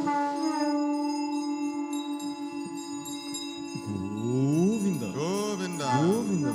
Govinda. Govinda. Govinda.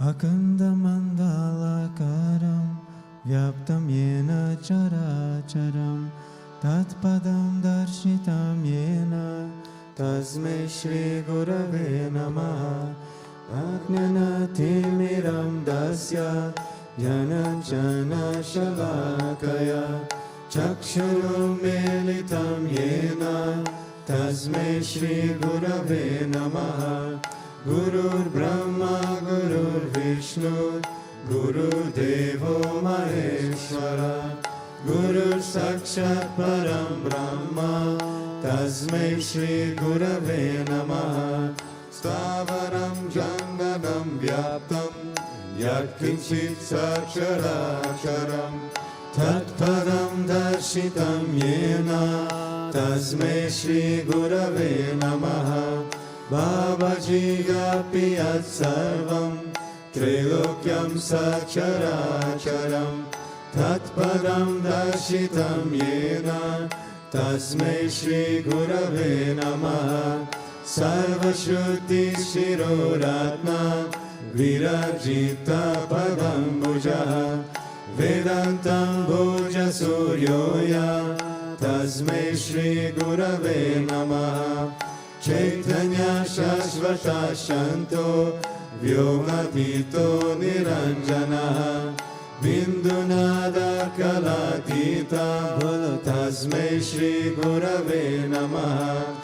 Akandamandalakaram vyaptam yena characharam tatpadam darshitam yena tasmai Shri Gurave Namaha Ajnanatimiram dasya Jananjana Shalakaya Chakshurummilitam yena tasmai Shri Gurave Namaha Gurur Brahma Gurur Vishnu Guru Devo Maheshwara Guru Sakshat Param Brahma Tasmai Shri Gurave Namaha Stavaram Janganam Vyaptam Yatkinchit Saksharaksharam Tatpadam Darshitam Yena Tasmai Shri Gurave Namaha Babaji Gapi Yat Sarvam Trilokyam Saksharaksharam Tatpadam Darshitam Yena Tasmai Shri Gurave Namaha Sarvashruti Shiroratna Virajita Padam Bhujaha Vedantam Bhuja Suryoya Tasmai Shri Gurave Namaha Chaitanya Shashvata Shanto Vyomatito Niranjana Bindunada Kalatita Tasmai Shri Gurave Namaha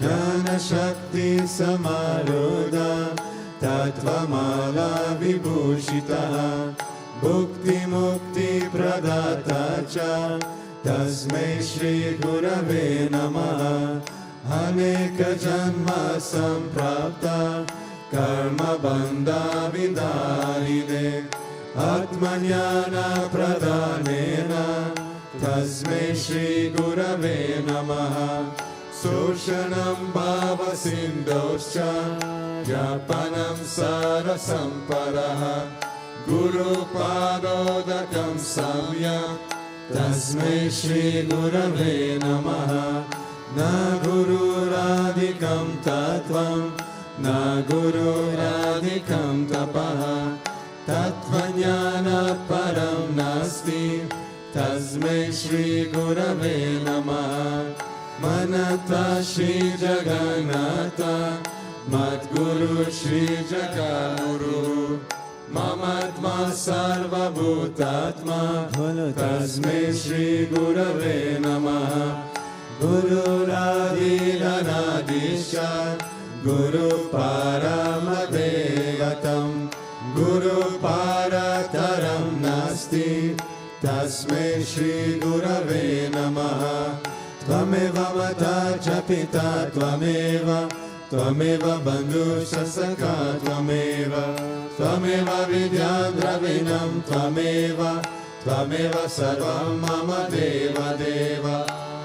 Jnana Shakti Samaruda Tattvamala Vibhushita Bhukti Mukti Pradata Cha Tasmai Shri Gurave Namaha Aneka Janma Samprapta Karma Bandha Vidharine Atmanyana Pradhanena Tasmai Shri Gurave Namaha Sushanam Bhava Sindoscha Japanam Sara Samparaha Guru Padodakam Samya Tasmai Shri Gurave Namaha Na Guru Radhikam Tattvam Na Guru Radhikam Tapaha Tattvajnana Param Nasti Tasmai Shri Gurave Namaha Manata Shri Jagannatha Madguru Shri Jagadguru Mamatma Sarva Bhutatma Tasmai Shri Gurave Namaha Guru Radhiranadisha Guru Paramadevatam Guru Parataram Nasti Tasmai Shri Gurave Namaha Tvameva Mata Chapita Tvameva Tvameva Bandhu Sasaka Tvameva Tvameva Vidyandravinam Tvameva Tvameva Sarvam Mama Deva Deva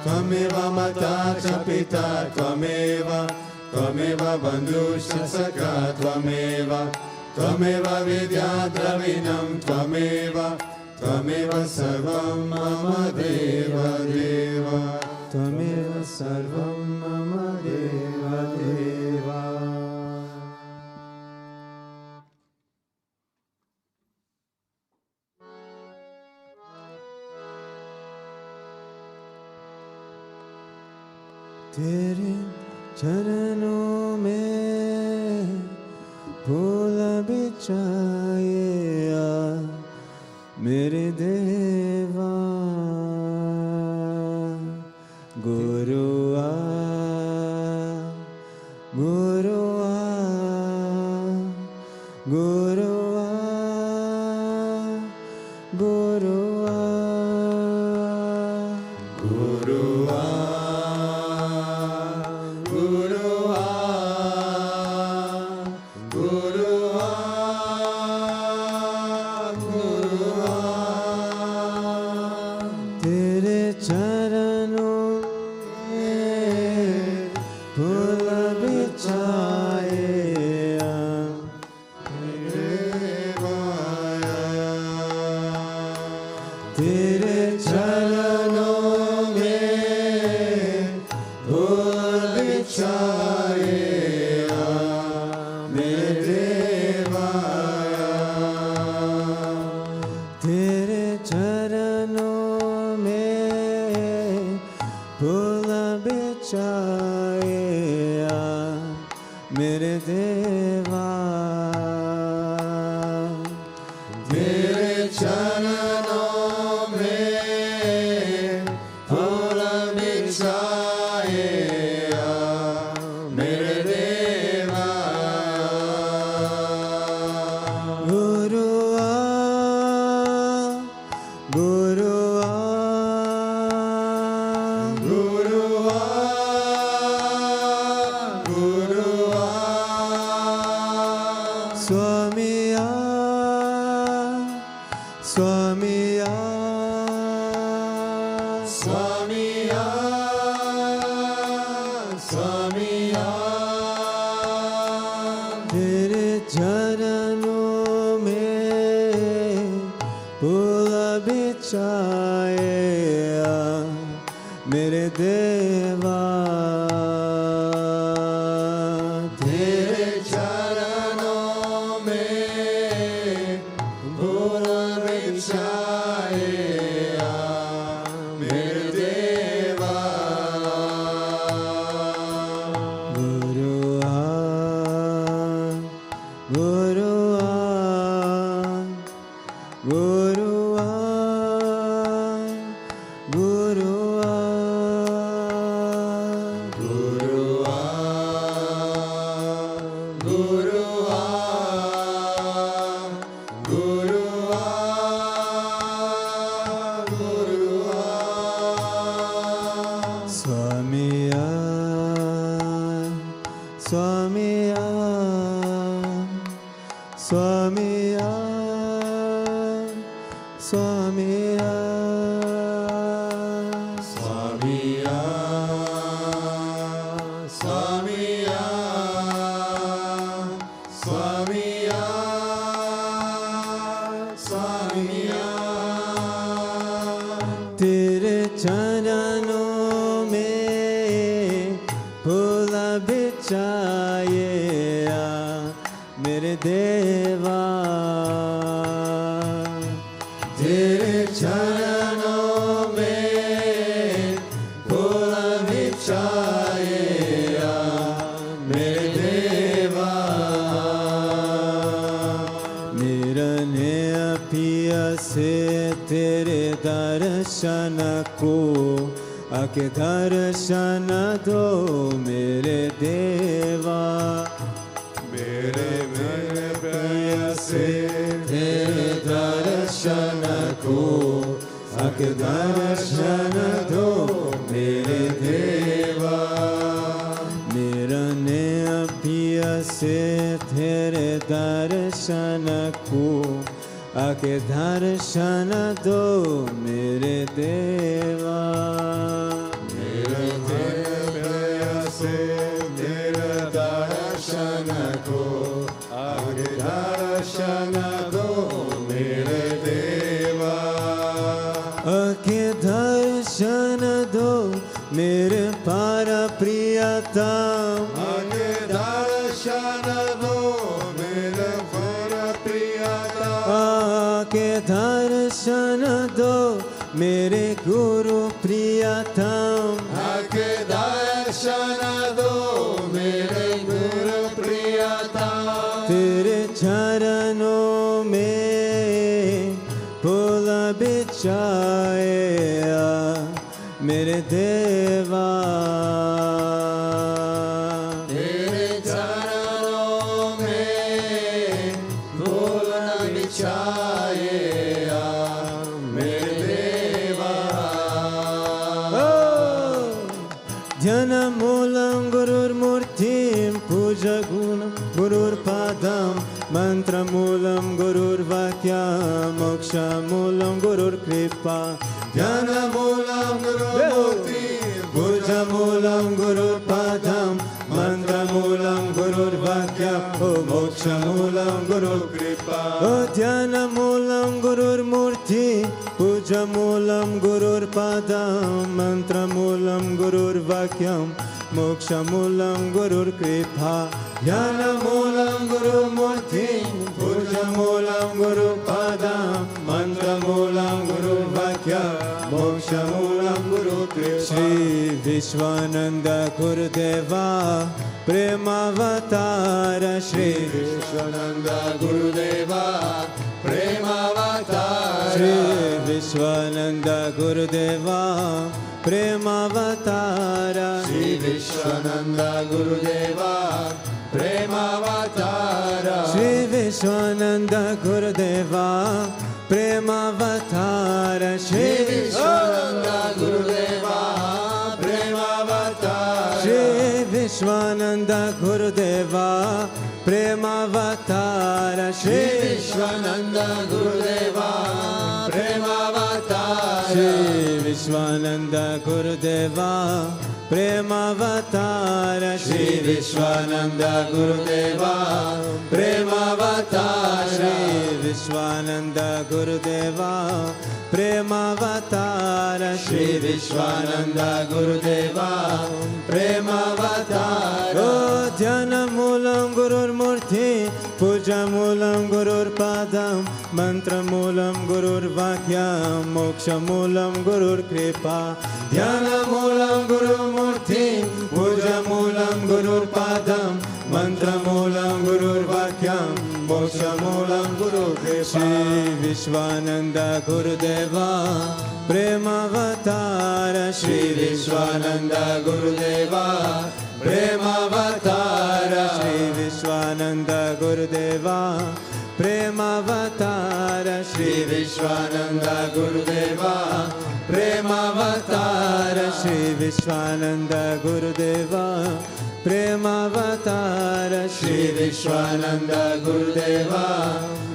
Tvameva Mata Chapita Tvameva Tvameva Bandhu Sasaka Tvameva Tvameva Vidyandravinam Tvameva Tvameva Sarvam Mama Deva Deva Tvameva Sarvam Mama Deva Deva. तेरे चरणों में फूल बिछाए मेरे देवा गुरुआ गुरुआ बिछाएया मेरे देवा तेरे चरणों में फूल बिछाएया मेरे देवा तेरे चरणों में फूल बिछाएया मेरे देवा गुरुआ गुरुआ गुरुआ गुरुआ स्वामिया स्वामिया स्वामिया स्वामिया तेरे चरणों में फूल बिछाएया मेरे देवा तेरे चरणों में फूल बिछाएया मेरे देवा गुरुआ गुरुआ गुरुआ गुरुआ गुरुआ गुरुआ गुरुआ गुरुआ स्वामिया स्वामिया स्वामिया स्वामिया स्वामिया स्वामिया स्वामिया स्वामिया तेरे चरणों में फूल बिछाएया मेरे देवा तेरे चरणों में फूल बिछाएया मेरे देवा निरने पिया से तेरे दर्शन को आके दर्शन दो मेरे देवा मेरे मेरे प्रिय से तेरे दर्शन को आके दर्शन दो मेरे देवा निरने प्रिय से तेरे दर्शन को आके दर्शन दो मेरे देवा मेरे प्रिय से तेरे दर्शन को आके दर्शन दो मेरे देवा आके दर्शन दो मेरे पार प्रियतम आके दर्शन दो मेरे पार प्रियतम आके दर्शन दो मेरे गुरु प्रियतम आके दर्शन दो मेरे गुरु प्रियतम तेरे चरणों में फूल बिछाएया मेरे देवा तेरे चरणों में फूल बिछाएया मेरे देवा ध्यान मूलम गुरुर्मूर्तिम पूजा गुणम गुरुर्पादम मंत्र मूलम गुरुर्वाक्यम मोक्ष मूलम गुरुर्कृपा ध्यान मूलम गुरुर्मूर्ति पूजा मूलम गुरुर्पादम मंत्र मूलम गुरुर्वाक्यम मोक्ष मूलम गुरुर्कृपा ध्यान मूलम गुरुर्मूर्ति पूजा मूलम गुरुर्पादम मंत्र मूलम गुरुर्वाक्यम मोक्षमूलं गुरुर्कृपा ज्ञानमूलं गुरुमूर्तिं पूजमूलं गुरुपादं मन्त्रमूलं गुरुवाक्यं मोक्षमूलं गुरुकृपा श्री विश्वानंद गुरुदेवा प्रेमावतार श्री विश्वानंद गुरुदेवा प्रेमावतार श्री विश्वानंद गुरुदेवा प्रेमावतार श्री विश्वानंद गुरुदेवा प्रेमावतार श्री विश्वानंद गुरुदेवा प्रेमावतार श्री विश्वानंद गुरुदेवा प्रेमावतार श्री विश्वानंद गुरुदेवा प्रेमावतार श्री विश्वानंद गुरुदेवा प्रेमावतार श्री विश्वानंद गुरुदेवा प्रेमावतार श्री विश्वानंद गुरुदेवा प्रेमावतार श्री विश्वानंद गुरुदेवा प्रेमावतार श्री विश्वानंद गुरुदेवा प्रेमावतार ओ ध्यानमूलं गुरुर्मूर्ति पूजामूलं गुरुर्पादं मन्त्रमूलं गुरुर्वाक्यं मोक्षमूलं गुरुर्कृपा ध्यानमूलं गुरुमूर्ति पूजामूलं गुरुर्पादं मन्त्रमूलं गुरुर्वाक्यं मोक्षमूलं गुरुर्कृपा श्री विश्वानंद गुरुदेवा प्रेमावतार श्री विश्वानंद गुरुदेवा प्रेमावतार श्री विश्वानंद गुरुदेवा प्रेमावतार श्री विश्वानंद गुरुदेवा प्रेमावतार श्री विश्वानंद गुरुदेवा प्रेमावतार श्री विश्वानंद गुरुदेवा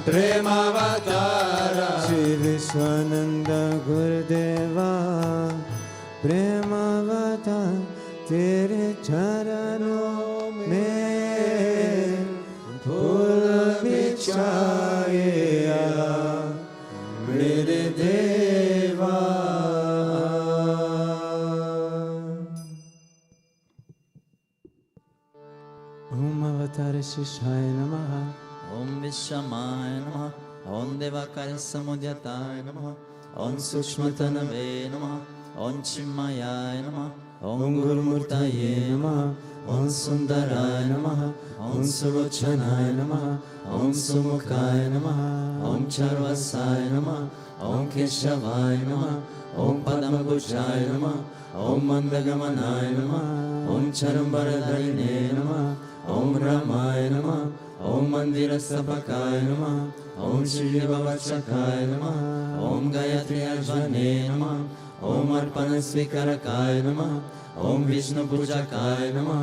प्रेमावतार श्री विश्वानंद गुरुदेवा प्रेमावतार तेरे चरणों में फूल बिछाए मेरे देवा। ओम अवतार शिषाय नमः। ओम विश्वमाय नमः। ओम देवाकार समुद्यताय नमः। ओम सूक्ष्मतनवे नमः। ओम चिन्मयाय नमः। ओम गुरुमूर्तये नमः। ओम सुंदराय नमः। ओम सुलोचनाय नमः। ओम सुमुखाय नमः। ओम चार्वसाय नमः। ओम केशवाय नमः। ओम पद्मभुजाय नमः। ओम मंदगमनाय नमः। ओम चरम्बरधरिणे नमः। ओम रामाय नमः। ओम मंदिरस्थपकाय नमः। ओम श्रीवत्सकाय नमः। ओम गायत्री अर्जने नमः। ओम अर्पण स्वीकारकाय नमः। ओम विष्णु पूजकाय नमः।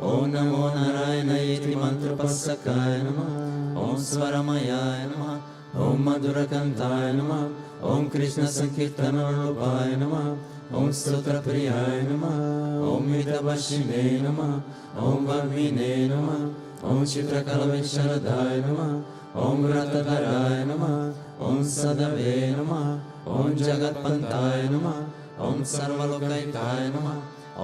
ओम नमो नारायण इति मंत्रपस्सकाय नमः। ओम स्वरमयाय नमः। ओम मधुरकंठाय नमः। ओम कृष्ण संकीर्तनरूपाय नमः। ओम स्तोत्रप्रियाय नमः। ओम मितभाषिणे नमः। ओम वाग्मिने नमः। ओम चित्रकलाविशारदाय नमः। ओम व्रतधराय नमः। ओम सदवे नमः। ओम जगत्पन्थाय नमः। ओम सर्वलोकैकाय नमः।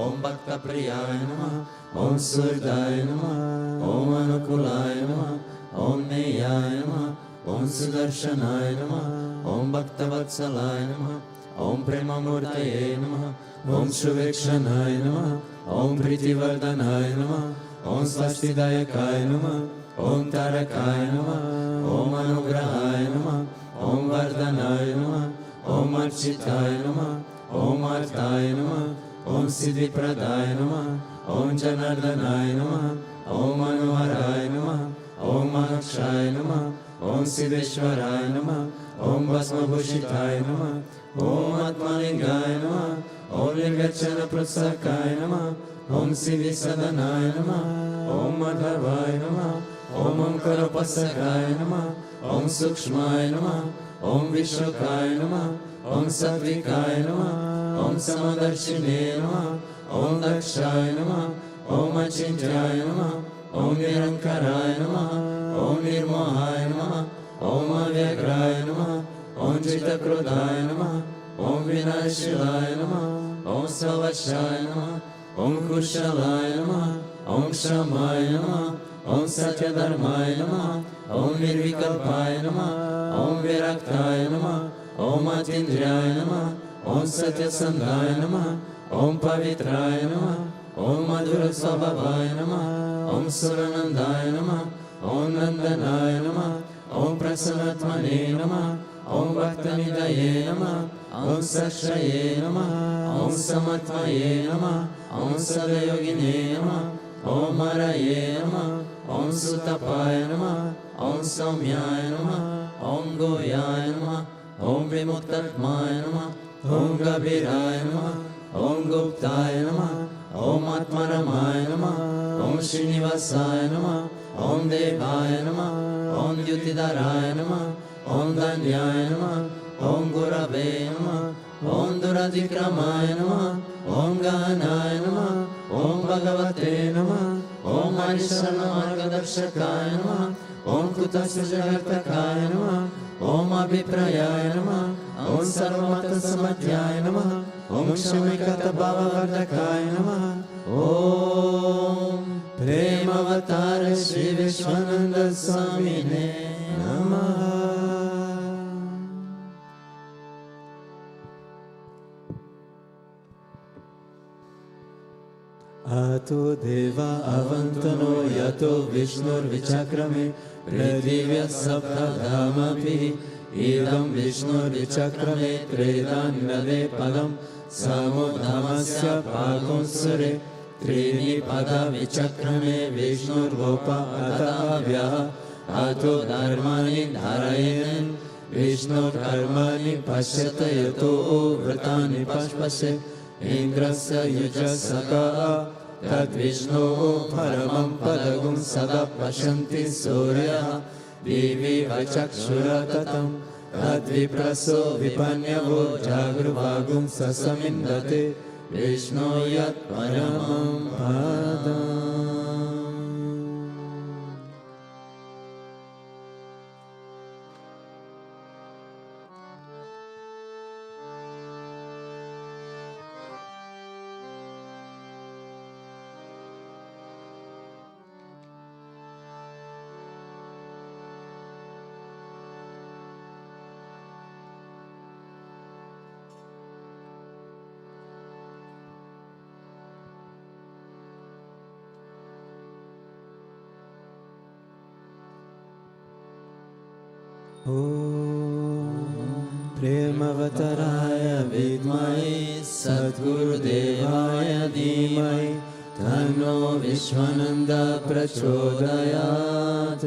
ओम भक्तप्रियाय नमः। ओम सुहृदाय नमः। ओम अनुकूलाय नमः। ओम नेयाय नमः। ओम सुदर्शनाय नमः। ओम भक्तवत्सलाय नमः। ओम प्रेममूर्तये नमः। ओम शुभेक्षणाय नमः। ओम प्रीतिवर्धनाय नमः। ओम स्वस्तिदायकाय नमः। ओम तारकाय नमः। ओम अनुग्रहाय नमः। ओम वर्धनाय नमः। ओम अर्चिताय नमः। ओम अर्ताय नमः। ओम सिद्धिप्रदाय नमः। ओम जनार्दनाय नमः। ओम अनुहराय नमः। ओम अक्षाय नमः। ओम सिद्धेश्वराय नमः। ओम भस्मभूषिताय नमः। ओम आत्मलिंगाय नमः। ओम लिंगच्चन प्रत्सकाय नमः। ओम सिद्धिसदनाय नमः। ओम मधवाय नमः। ओम ओंकारोपस्सकाय नमः। ओम सूक्ष्माय नमः। ओम विश्वकाय नमः। ओम सात्विकाय नमः। ओम समदर्शिने नमः। ओम दक्षाय नमः। ओम अचिन्त्याय नमः। ओम निरंकाराय नमः। ओम निर्मोहाय नमः। ओम अव्यग्राय नमः। ओम चित्तक्रोधाय नमः। ओम विनाशिलाय नमः। ओम स्ववशाय नमः। Om Kushalaya Namaha, Om Shramaya Namaha, Om Satyadharmaya Namaha, Om Nirvikalpaya Namaha, Om Viraktaya Namaha, Om Atindriyaya Namaha, Om Satyasandhaya Namaha, Om Pavitraya Namaha, Om Madhura Swabhavaya Namaha, Om Suranandaya Namaha, Om Nandanaya Namaha, Om Prasanatmane Namaha, Om Bhaktanidaye Namaha, Om Sakshaye Namaha, Om Samatmaye Namaha, Om Sadayogine Namaha, Om Araye Namaha, Om Sutapaya Namaha, Om Saumyaya Namaha, Om Goyaya Namaha, Om Vimuktatmaya Namaha, Om Gabiraya Namaha, Om Guptaya Namaha, Om Atmaramaya Namaha, Om Srinivasaya Namaha, Om Devaya Namaha, Om Yutidaraya Namaha, Om Danyaya Namaha, Om Gurave Namaha, Om Duradikramaya Namaha, Om Gahanaya Namaha, Om Bhagavate Namaha, Om Arisana Margadarshakaya Namaha, Om Kutasya Jagartakaya Namaha, Om Abhiprayaya Namaha, Om Sarvamata Samadhyaya Namaha, Om Shamikata Bhavavardhakaya Namaha, Om Premavatara Sri Vishwananda Swamine Namaha. Ato Deva Avantano Yato Vishnur Vichakrame Pradivya Saptadhamapi Idam Vishnur Vichakrame Tredanade Padam Samudhamasya Pagunsure Trini Pada Vichakrame Vishnur Gopa Atavyaha Ato Dharmani Dharayen Vishnur Karmani Pashyata Yato Vratani Pashpase Indrasya Yujasaka Tad Vishnu Paramam Padagum Sada Pashanti Surya Divi Vachakshura Tatam Tad Vipraso Vipanyavo Jagruvagum Sasamindate Vishnu Yat Paramam Padam. Premavattaraya vidmahi Sadgurudevaya dhimahi Tanno Vishwananda prachodayat.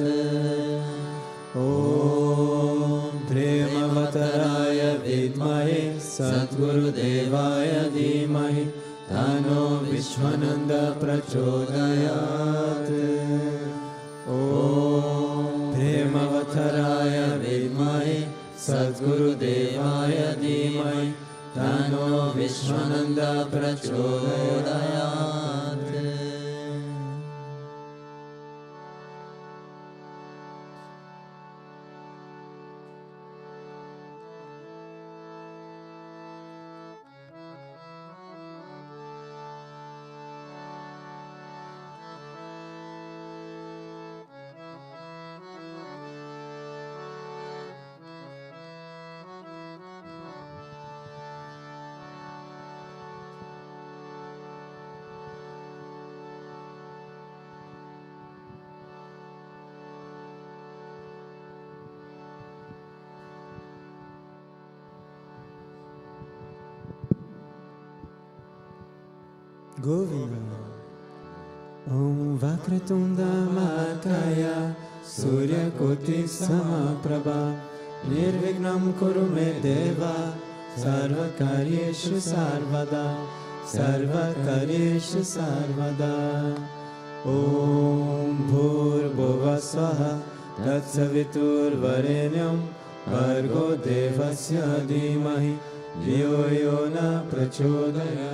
Om Premavattaraya vidmahi Sadgurudevaya dhimahi Tanno Vishwananda prachodayat. Om Premavattaraya vidmahi Sadgurudevaya dhimahi Tanno Vishwananda prachodayat. Govinda. Om Vakratunda Mahakaya Surya Koti Samaprabha Nirvignam Kuru Me Deva Sarva Karyeshu Sarvada Sarva Karyeshu Sarvada. Om Bhur Bhuva Swaha Tatsavitur Varenyam Bhargo Devasya Dhimahi Dhiyo Yona Prachodaya.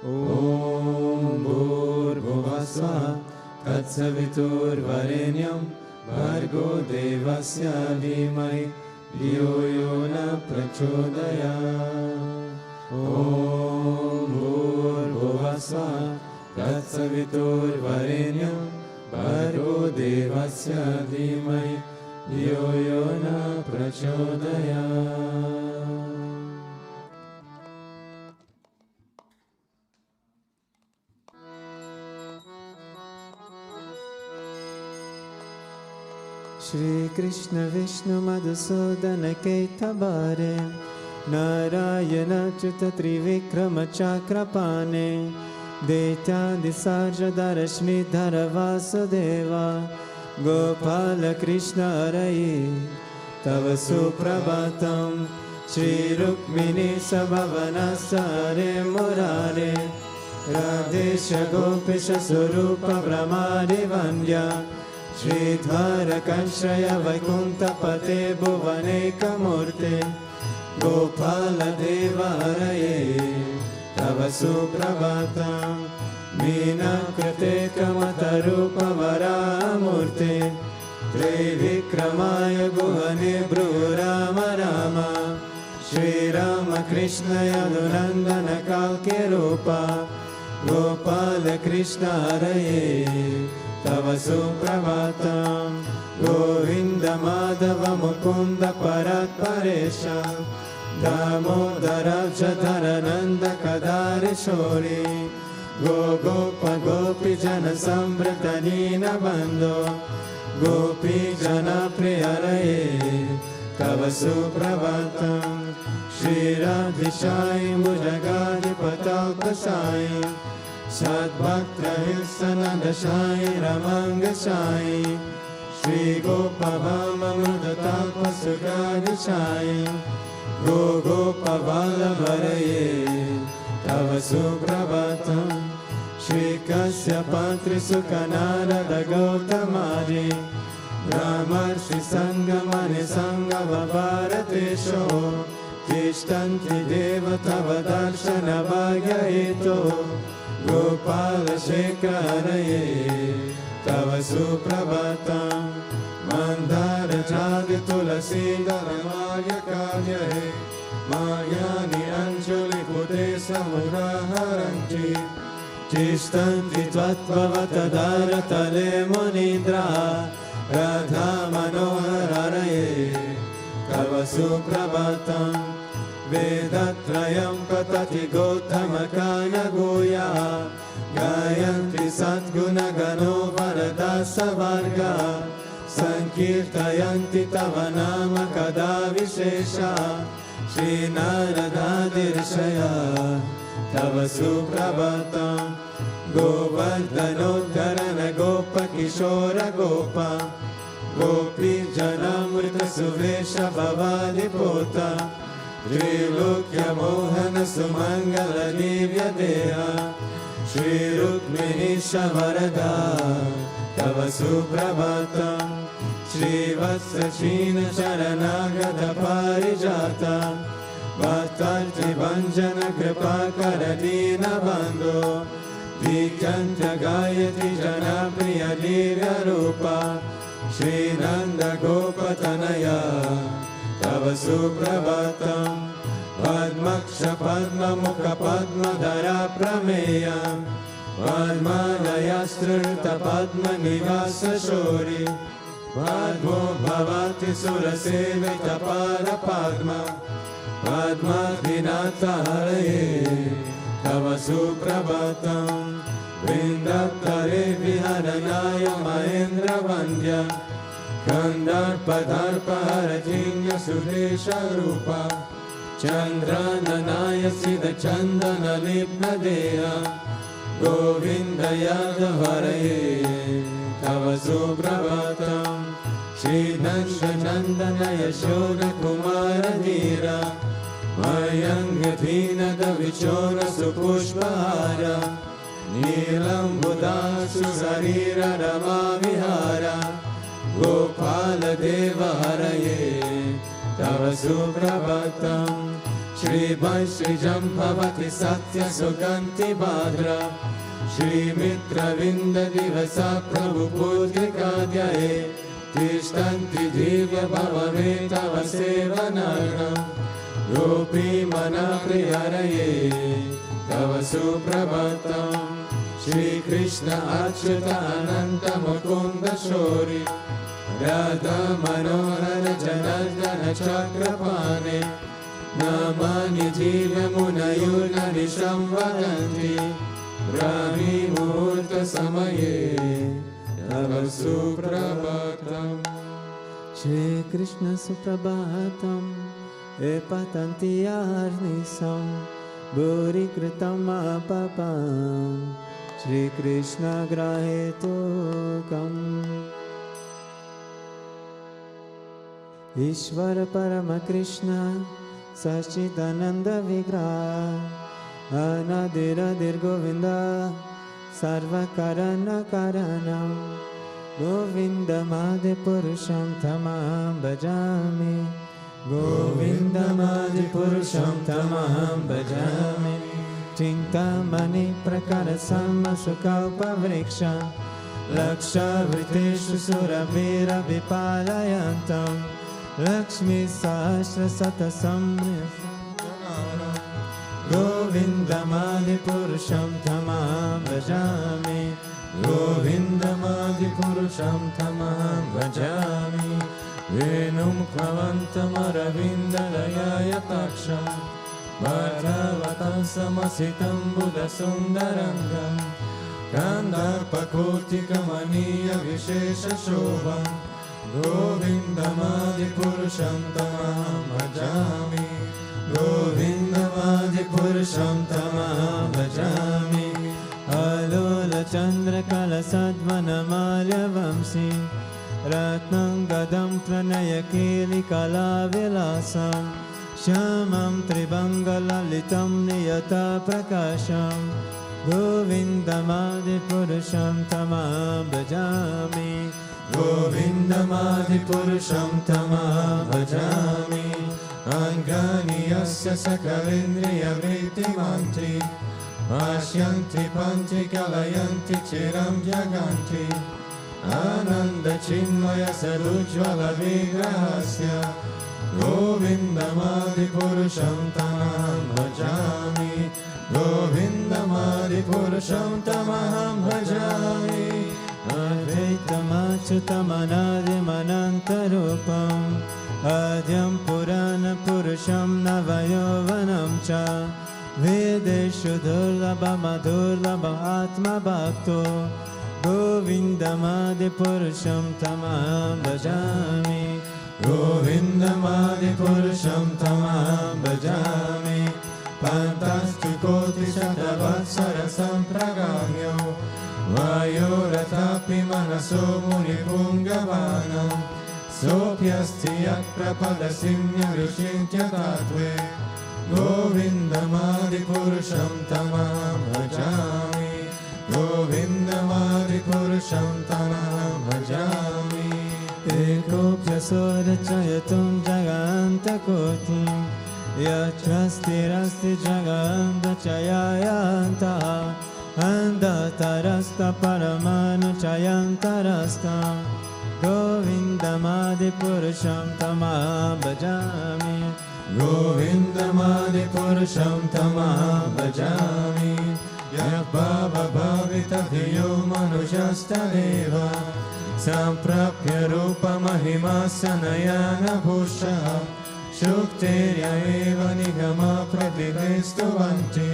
Om Bhurbhuva Swaha Tatsavitur Varenyam Bhargo Devasya Dhimahi Dhiyo Yona Prachodaya. Om Bhurbhuva स्वाहा तत्सवितुर्वरेण्यं भर्गो देवस्य धीमहि धियो यो न प्रचोदयात्। Shri Krishna Vishnu Madhusudan Ketabare Narayana Chuta Trivikrama Chakrapane Deityadi Sarja Darashni Dharavasudeva Gopala Krishna Araye Tava Suprabhatam Shri Rukmini Sabhavanasare Murare Radesha Gopisha Surupa Brahmari Vandya Shridhara Kanshraya Vaikunta Pate Bhuvaneka Murte Gopala Deva Haraye Tava Suprabhatam Meena Krate Kamatarupa Varamurte Trivikramaya Guhane Brurama Rama Shri Rama Krishna Yadunandana Kalke Rupa Gopala Krishna Haraye Tava Suprabhatam Govinda Madhava Mukunda Parat Paresha Damodara Jatarananda Kadari Shori Gopa Gopi Jana Samvrata Nina Bando Gopi Jana Priyaraye Tava Suprabhatam Shri Radhishai Mujagadi Patalpasai Sadbhakta Hilsananda Shai Ramanga Shai Shri Gopavama Mudatalpa Sugadi Shai Gopa Vallabharaye Tava Suprabhatam Shri Kasyapatri Sukanarada Gautamari Brahmarshi Sangamani Sangava Bharatesho Tishtanti Deva Tava Darshana Bhagyaito Gopala Shekharaye Tava Suprabhatam Mandara Jadi Tulasi Dharamaya Karyahe Mayani Anjali Pute Samuraharanti Tishtanti Tvatvavata Dharatale Munindra Radha Manohararaye Tava Suprabhatam Vedatrayam Patati Gotamakana Goya Gayanti Satguna Gano Varadasa Varga Sankirtayanti Tavanama Kada Vishesha Shri Narada Dirshaya Tava Suprabhatam Govardhanodharana Gopa Kishora Gopa Gopi Janamrita Suvesha Bhavadi Pota Trilokya Mohana Sumangala Divya Deha Shri Rukmini Shavarada Tava Suprabhatam Shri Vatsachina Sharanagata Parijata Bhattarthi Banjana Kripa Karadina Bandho Vikantya Gayati Jana Priya Divya Rupa Shri Nanda Gopatanaya Tava Suprabhatam Padmaksha Padma Mukha Padma Dhara Prameya Padmanaya Strita Padma Nivasa Shori Padmo Bhavati Sura Sevita Para Padma Padma Dinata Haraye Tava Suprabhatam Vrindaktare Viharanaya Mahendra Vandya Kandarpadharpa Harajinya Sudesha Rupa Chandrananaya Siddha Chandana Nibna Deha Govinda Yadavaraye Tava Suprabhatam Shri Nanda Nandana Yashoda Kumara Dhira Mayangathina Davichora Supushpahara Nilam Buddhasu Sarira Rama Vihara Gopala Deva Haraye Tava Suprabhatam Shri Vaishri Jampavati Satya Sukanti Bhadra Shri Mitra Vinda Divasa Prabhu Putrika Dhyaye Tishtanti Divya Bhavame Tava Sevanara Gopi Mana Priyaraye तव सुप्रभातम् श्री कृष्ण अच्युत अनंत मुकुंद शौरी राधा मनोहर जनार्दन चक्रपाणे नामानि जीव मुनयुर्नरिशं वदन्ति ब्राह्मी मुहूर्त समये तव सुप्रभातम् श्री कृष्ण सुप्रभातम् ए पतन्ति अहर्निशं भूरि कृतं पापं श्री कृष्ण ग्रहेतुकम् ईश्वर परम कृष्ण सच्चिदानंद विग्रह अनादिरदिर गोविंद सर्वकरण कारणं गोविन्दमादि पुरुषं तमहं भजामि गोविन्दमादि पुरुषं तमहं भजामि चिन्तामणि प्रकार समसुखोपवृक्षं लक्षवृत्तेषु सुरभिरभिपालयन्तं लक्ष्मी सहस्रशतसं गोविन्दमादि पुरुषं तमहं भजामि गोविन्दमादि पुरुषं तमहं भजामि वेणुं ख्वन्तमरविन्दलयायताक्षं भद्रवतं समसितं बुधसुन्दरङ्गं कन्दर्पकोटिकमनीयविशेषशोभं गोविन्दमादिपुरुषं तमहं भजामि गोविन्दमादिपुरुषं तमहं भजामि अलोलचन्द्रकलसद्वनमाल्यवंशी रत्नं गदं प्रणयकेलिकलाविलासं श्यामं त्रिभङ्गललितं नियतप्रकाशं गोविन्दमादिपुरुषं तमहं भजामि गोविन्दमादिपुरुषं तमहं भजामि अङ्गानि यस्य सकलेन्द्रियवृत्तिमन्ति भाष्यन्ति पन्ति कलयन्ति चिरं जगन्ति आनन्दचिन्मय सदुज्ज्वलविग्रहस्य गोविन्दमादिपुरुषं तमहं भजामि गोविन्दमादिपुरुषं तमहं भजामि अद्वैतमच्युतमनादिमनन्तरूपम् आद्यं पुराणपुरुषं नवयौवनं च वेदेषु दुर्लभमधुर्लभमात्मभक्तो गोविन्दमादिपुरुषं तमहं भजामि गोविन्दमादिपुरुषं तमहं भजामि पन्तस्तु कोटिशतवत्सरसम्प्रगाम्यो वायोरथापि मनसो मुनिपुङ्गवानं सोऽप्यस्ति यत्प्रपदसिंहऋषिञ्चतात्वे गोविन्दमादिपुरुषं तमहं भजामि गोविन्दमादिपुरुषं तमहं भजामि एकोऽप्यसोरचयतुं जगान्तकोटिं यच्छस्तिरस्ति जगान्तचयायान्तः अन्धतरस्तपरमानुचयन्तरस्तं गोविन्दमादिपुरुषं तमहं भजामि गोविन्दमादिपुरुषं तमहं भजामि यः भावभावितधियो मनुष्यस्तदेव सम्प्राप्य रूपमहिमा सनयानभूषः शुक्तिर्यमेव निगमा प्रतिष्ठुवन्ति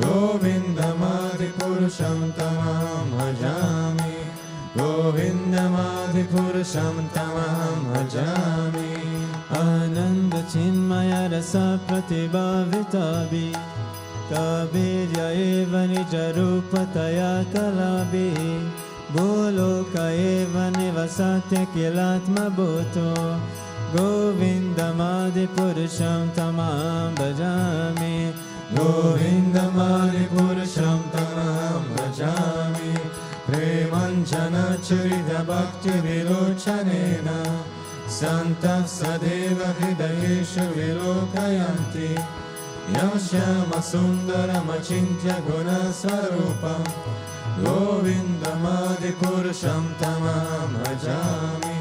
गोविन्दमादिपुरुषं तमहं भजामि गोविन्दमादिपुरुषं तमहं भजामि आनन्दचिन्मय रसप्रतिभाविताभि तबीर्य एव निजरूपतया कलाभिः भूलोक एव निवसत्य किलात्मभूतो गोविन्दमादिपुरुषं तमहं भजामि गोविन्दमादिपुरुषं तमहं भजामि प्रेमञ्जनचरितभक्तिविलोचनेन सन्तः सदैव हृदयेषु विलोकयन्ति यं श्यामसुन्दरमचिन्त्य गुणस्वरूपं गोविन्दमादिपुरुषं तमहं भजामि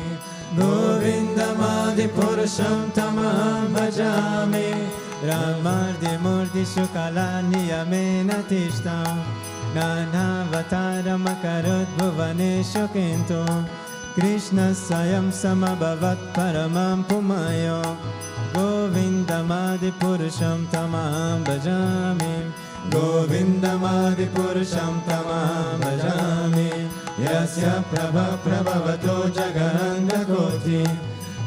गोविन्दमादिपुरुषं तमहं भजामि Ramardi-murtishu kala-niyamena tishtam Nanavataram-akarut bhuvaneshu kintu Krishna sayam samabhavat paramam pumayo Govindamadi-purusham tamaham bhajami Govindamadi-purusham tamaham bhajami Yasya prabha-prabhavato jagananda koti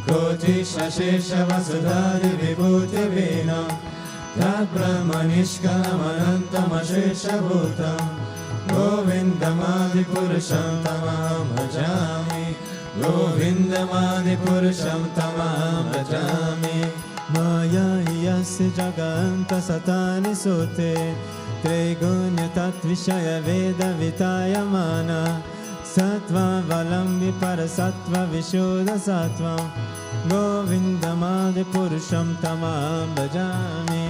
Koti shashesha vasudhari vibhuti vina Tad brahmanishkamanantam ashesha bhutam Govindamadi-purusham tamaham bhajami Govindamadi-purusham tamaham bhajami Maya yasya jaganta satani sute Trigunya tatvishaya veda vitayamana Sattva valambi parasattva vishuddha sattva Govindamadi-purusham tamaham bhajami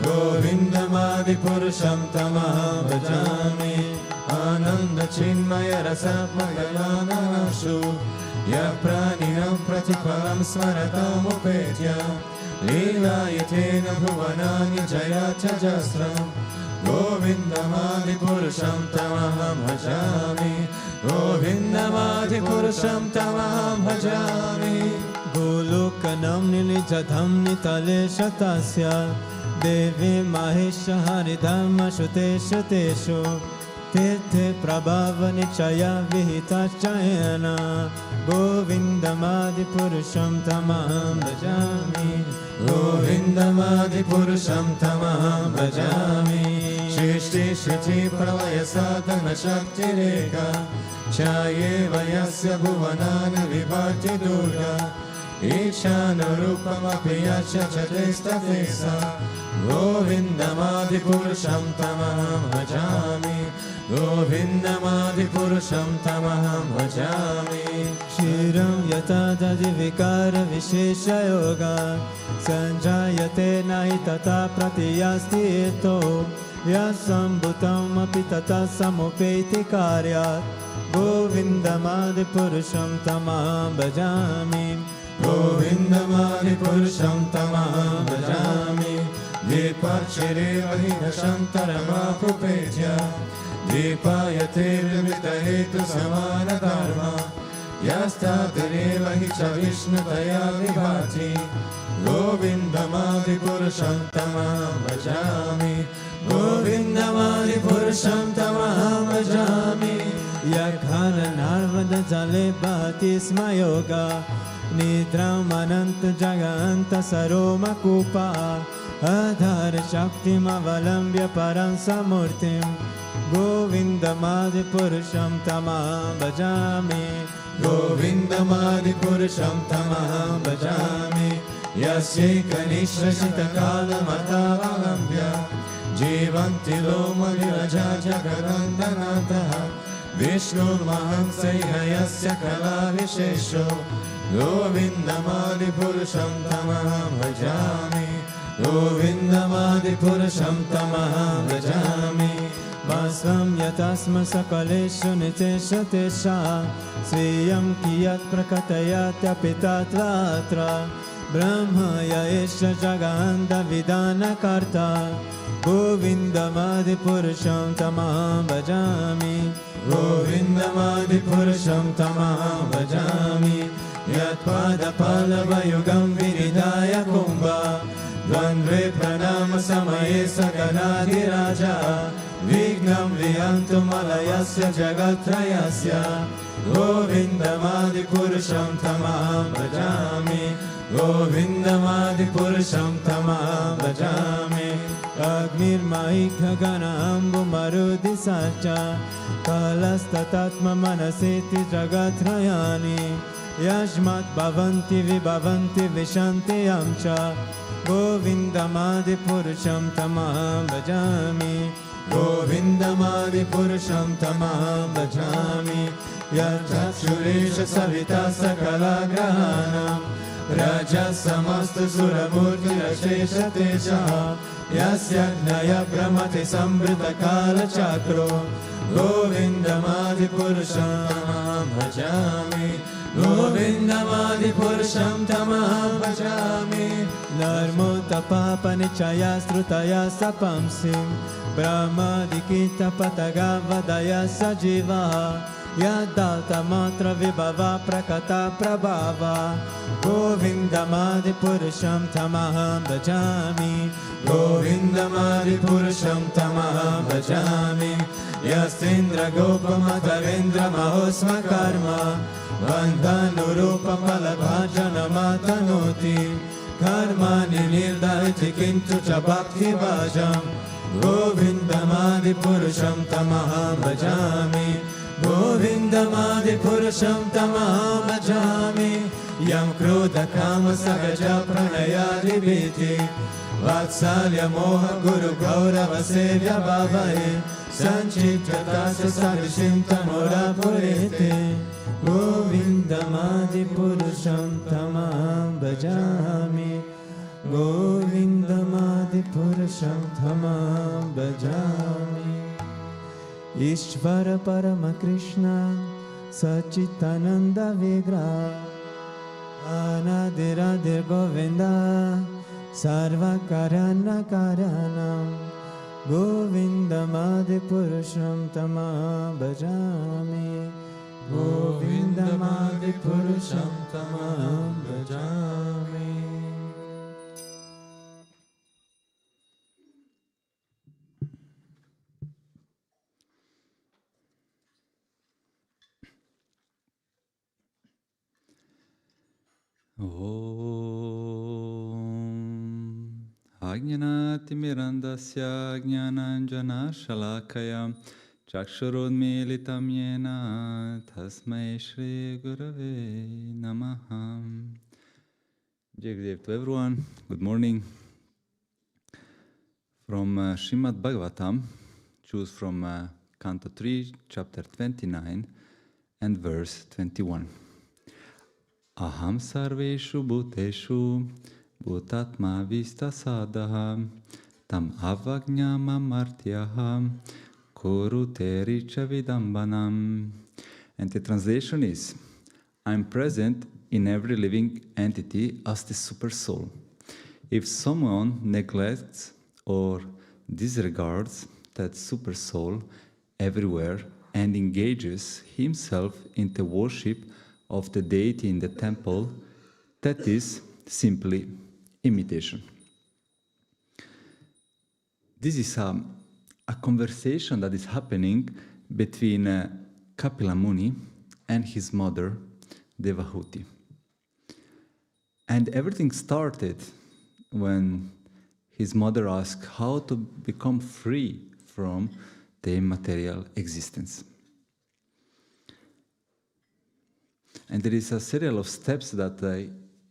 Govindamadi-purusham tamaham bhajami Ananda chinmaya rasatmagananashu Ya praninam pratiparam smaratam upetya Leelayatena bhuvanani jayatya jasram Govindamadi-purusham tamaham bhajami Govindamadi-purusham tamaham bhajami Golokanam nilijadham nitale shatasya Devi mahesha haridhamma shuteshu teshu Tirthe prabhava nichaya vihita chayana Govindamadi-purusham tamaham bhajami Govindamadi-purusham tamaham bhajami Shrishti Shriti Pralaya Sadhana Shakti Reka Chayeva Yasya Bhuvanani Vibhati Durga Ichana Rupam Apiyasya Chatesta Tesa Govindamadi-purusham tamaham bhajami Govindamadi-purusham tamaham bhajami Shiram yatadadi vikara vishesha yoga Sanjayate nahi tata pratiyasti eto Vyasambhutam api tata samupeti karyat Govindamadi-purusham tamaham bhajami Govindamadi-purusham tamaham bhajami Dipachireva hi dashantaramaprupetya Dipayatirvitahetu samana dharma Yastatireva hi cha vishnutaya vibhati Govindamadi-purusham tamaham bhajami Govindamadi-purusham tamaham bhajami Yaghana narvada jale bhati sma yoga Nidramananta jaganta saroma kupa Adhar shaktim avalambya param samurtim Govindamadi-purusham tamaham bhajami Govindamadi-purusham tamaham bhajami Yasyeka nishrashita kalamatavagambya Jivanti loma viraja jagadandanataha Vishnur mahansaiha yasya kala vishesho Govindamadi-purusham tamaham bhajami Govindamadi-purusham tamaham bhajami Vasvam yatasma sakaleshu nitesha tesha Sviyam kiyat prakatayatyapitatvatra Brahma yaesha jaganda vidana karta Govindamadi-purusham tamaham bhajami Govindamadi-purusham tamaham bhajami Yatpadapalava-yugam viridaya kumbha Dvandve pranama samaye saganadiraja Vignam viyantum alayasya jagatrayasya Govindamadi-purusham tamaham bhajami Govindamadi-purusham tamaham bhajami Agnirmaikha ganambu marudisarcha Kalastatatma manaseti jagatrayani Yashmat bhavanti vibhavanti vishanti yamcha Govindamadi-purusham tamaham bhajami Govindamadi-purusham tamaham bhajami Yachakshuresha savita sakala grahanam Raja samastu suramurti rashesha tejaha Yasyajnaya brahmati sambrita kala chakro Govindamadi-purusham tamaham bhajami Govindamadi Purusham Tamaham Bhajami Narmuta Papa Nichaya Strutaya Sapamsim Brahmadikita Patagavadaya Sajiva Yadalta Matra Vibhava Prakata Prabhava Govindamadi Purusham Tamaham Bhajami Govindamadi Purusham Tamaham Bhajami Yastindra Gopa Madhavendra Mahosma Karma Bandhanurupa Palabhajana Matanoti Karmani Nirdahiti Kintu Cha Bhakti Bhajam Govindamadi Purusham Tamaham Bhajami Govindamadi Purusham Tamaham Bhajami Yam Krodha Kama Sagaja Pranayadi Biti Vatsalya Moha Guru Gaurava Sevya Bhavahe Sanchitratasya Sarvishim Tamora Purete Govindamadi Purusham Tamaham Bhajami Govindamadi Purusham Tamaham Bhajami Ishvara Parama Krishna Sachitananda Vigra Anadiradir Govinda Sarva Karana Karanam Govindamadi Purusham Tamaham Bhajami Govindamadi Purusham Tamaham Bhajami. Om Ajnanati Mirandasya Jnananjana Shalakaya Chakshurodmilitam Yena Tasmai Shri Gurave Namaha. Jai Gurudev to everyone. Good morning. From Srimad Bhagavatam, choose from Canto 3, Chapter 29 and verse 21. Aham sarveshu bhuteshu bhutatma vistasadaha tam avajñamam artyaham kurute richa vidambanam. And the translation is, I am present in every living entity as the super soul. If someone neglects or disregards that super soul everywhere and engages himself in the worship of the deity in the temple, that is simply imitation. This is a conversation that is happening between Kapila Muni and his mother, Devahuti. And everything started when his mother asked how to become free from the material existence. And there is a serial of steps that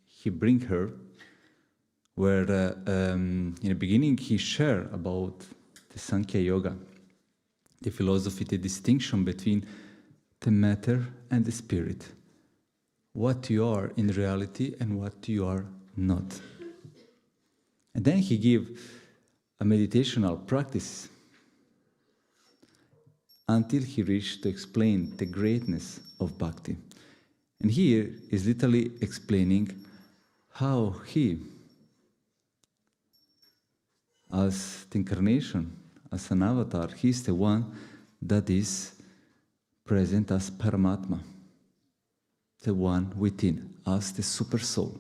he brings her, where in the beginning he shared about the Sankhya Yoga, the philosophy, the distinction between the matter and the spirit, what you are in reality and what you are not. And then he gave a meditational practice until he reached to explain the greatness of bhakti. And here is literally explaining how he, as the incarnation, as an avatar, he is the one that is present as Paramatma, the one within, as the super soul.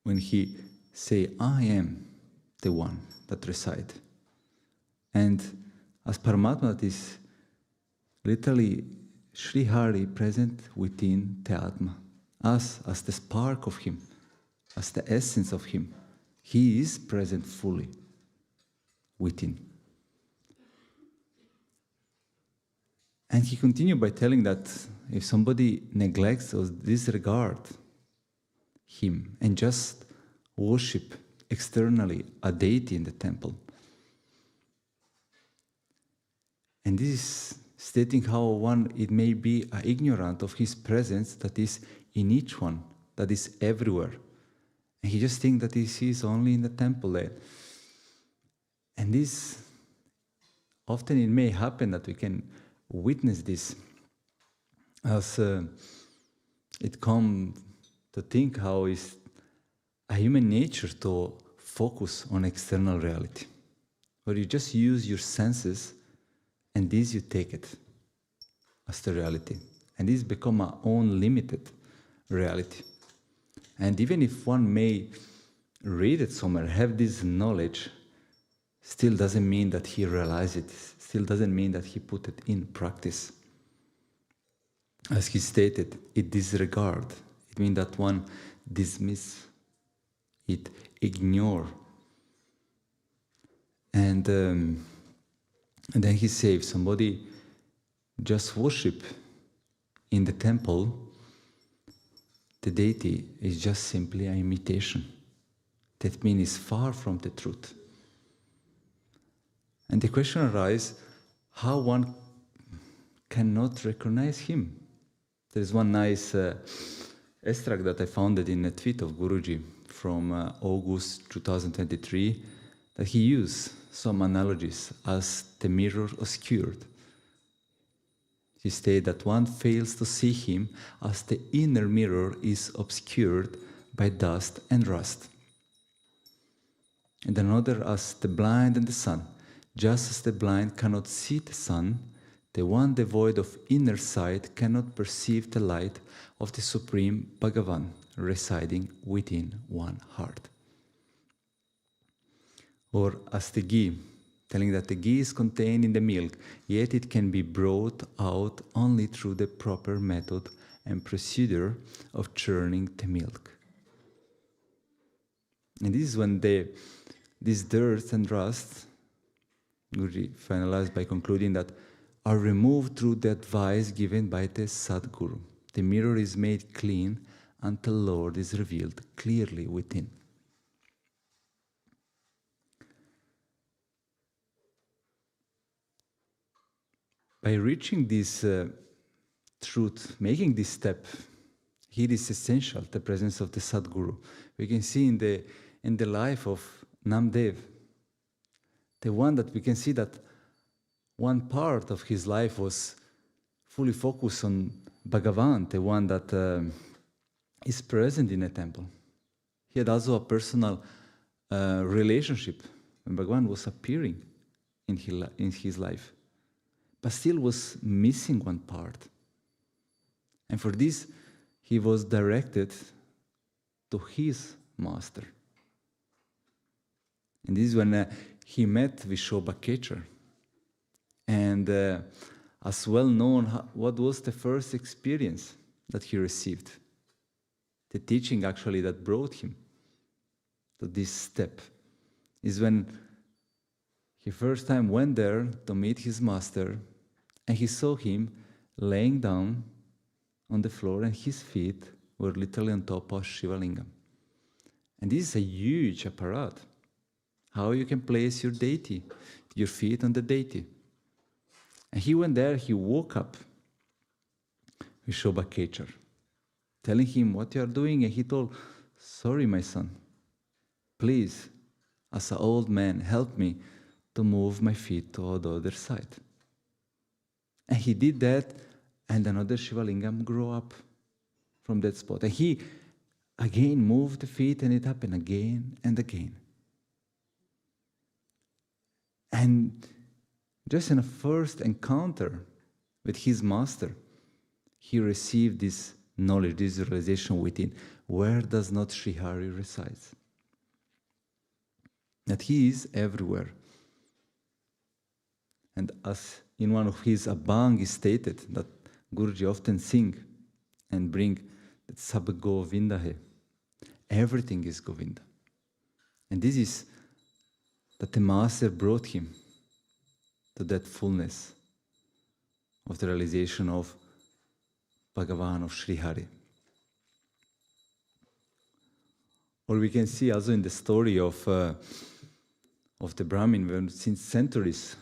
When he say, I am the one that reside. And as Paramatma, that is literally Sri Hari present within the Atma, us as the spark of him, as the essence of him. He is present fully within. And he continued by telling that if somebody neglects or disregards him and just worship externally a deity in the temple, and this is stating how one, it may be ignorant of his presence that is in each one, that is everywhere. And he just thinks that he sees only in the temple there. And this, often it may happen that we can witness this as it comes to think how is a human nature to focus on external reality, where you just use your senses and this you take it as the reality. And this become our own limited reality. And even if one may read it somewhere, have this knowledge, still doesn't mean that he realized it, still doesn't mean that he put it in practice. As he stated, it disregard. It means that one dismiss it, ignore. And then he said, if somebody just worship in the temple, the deity is just simply an imitation. That means it's far from the truth. And the question arises, how one cannot recognize him? There is one nice extract that I found in a tweet of Guruji from August 2023, that he used some analogies as the mirror obscured. He stated that one fails to see him as the inner mirror is obscured by dust and rust. And another as the blind and the sun. Just as the blind cannot see the sun, the one devoid of inner sight cannot perceive the light of the Supreme Bhagavan residing within one heart. Or as the ghee, telling that the ghee is contained in the milk, yet it can be brought out only through the proper method and procedure of churning the milk. And this is when this dirt and rust, Guruji finalized by concluding that, are removed through the advice given by the Sadguru. The mirror is made clean until Lord is revealed clearly within. By reaching this truth, making this step, here is essential, the presence of the Sadguru. We can see in the life of Namdev, the one that we can see that one part of his life was fully focused on Bhagavan, the one that is present in the temple. He had also a personal relationship when Bhagavan was appearing in his life, but still was missing one part. And for this, he was directed to his master. And this is when he met Vishobhakhecher. And as well known, what was the first experience that he received? The teaching actually that brought him to this step is when he first time went there to meet his master, and he saw him laying down on the floor and his feet were literally on top of Shiva Lingam. And this is a huge apparat. How you can place your deity, your feet on the deity. And he went there, he woke up Vishobhakhecher, telling him what you are doing, and he told, sorry my son, please, as an old man, help me to move my feet to the other side. And he did that, and another Shiva Lingam grew up from that spot. And he again moved the feet, and it happened again and again. And just in a first encounter with his master, he received this knowledge, this realization within. Where does not Sri Hari reside? That he is everywhere. And as in one of his Abhang is stated, that Guruji often sing and bring that Sab Govinda hai. Everything is Govinda. And this is that the master brought him to that fullness of the realization of Bhagavan, of Sri Hari. Or we can see also in the story of the Brahmin, when since centuries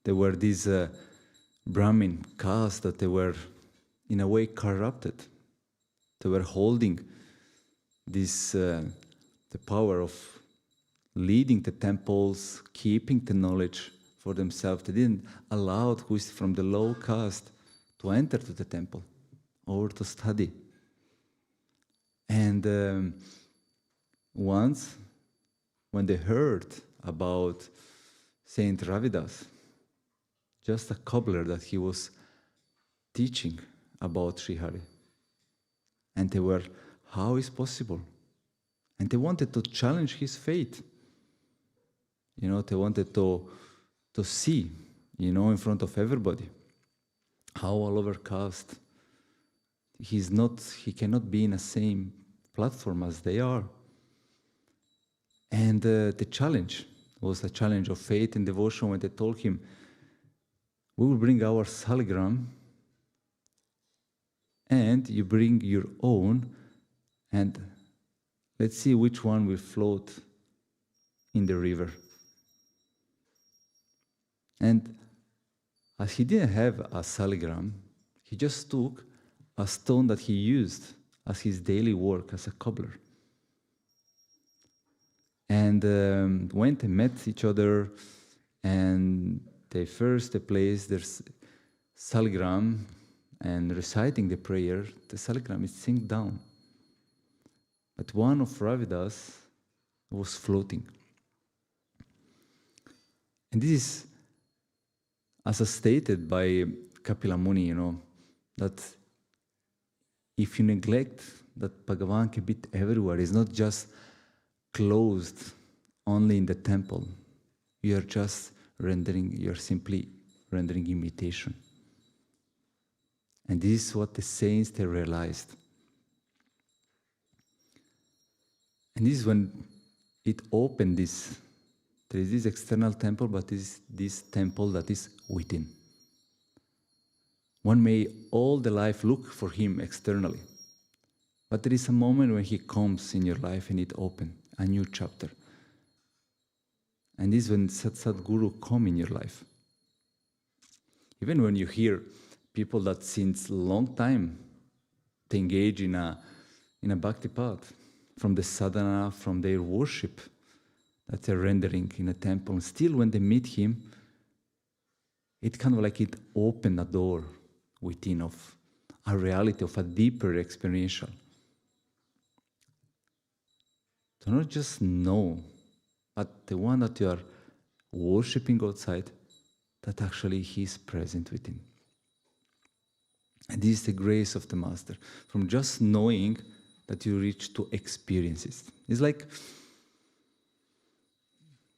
there were these Brahmin castes that they were in a way corrupted. They were holding this the power of leading the temples, keeping the knowledge for themselves. They didn't allow who is from the low caste to enter to the temple. or to study. And once, when they heard about Saint Ravidas, just a cobbler that he was teaching about Sri Hari, and they were, how is possible? And they wanted to challenge his faith. They wanted to see, in front of everybody, how all over caste, he cannot be in the same platform as they are. And the challenge was a challenge of faith and devotion when they told him, we will bring our saligram and you bring your own, and let's see which one will float in the river. And as he didn't have a saligram, he just took a stone that he used as his daily work as a cobbler. And went and met each other, and they placed their saligram, and reciting the prayer, the saligram is sink down. But one of Ravidas was floating. And this is, as stated by Kapila Muni, that if you neglect that Bhagavan can be everywhere, it's not just closed only in the temple. You're simply rendering imitation. And this is what the saints, they realized. And this is when it opened this. There is this external temple, but this temple that is within. One may all the life look for him externally, but there is a moment when he comes in your life and it opens a new chapter. And this is when Sadguru come in your life. Even when you hear people that since a long time they engage in a bhakti path, from the sadhana, from their worship that they're rendering in a temple, and still when they meet him, it kind of like it opened a door within of a reality, of a deeper experiential. To not just know, but the one that you are worshipping outside, that actually he is present within. And this is the grace of the Master. From just knowing that you reach to experiences. It's like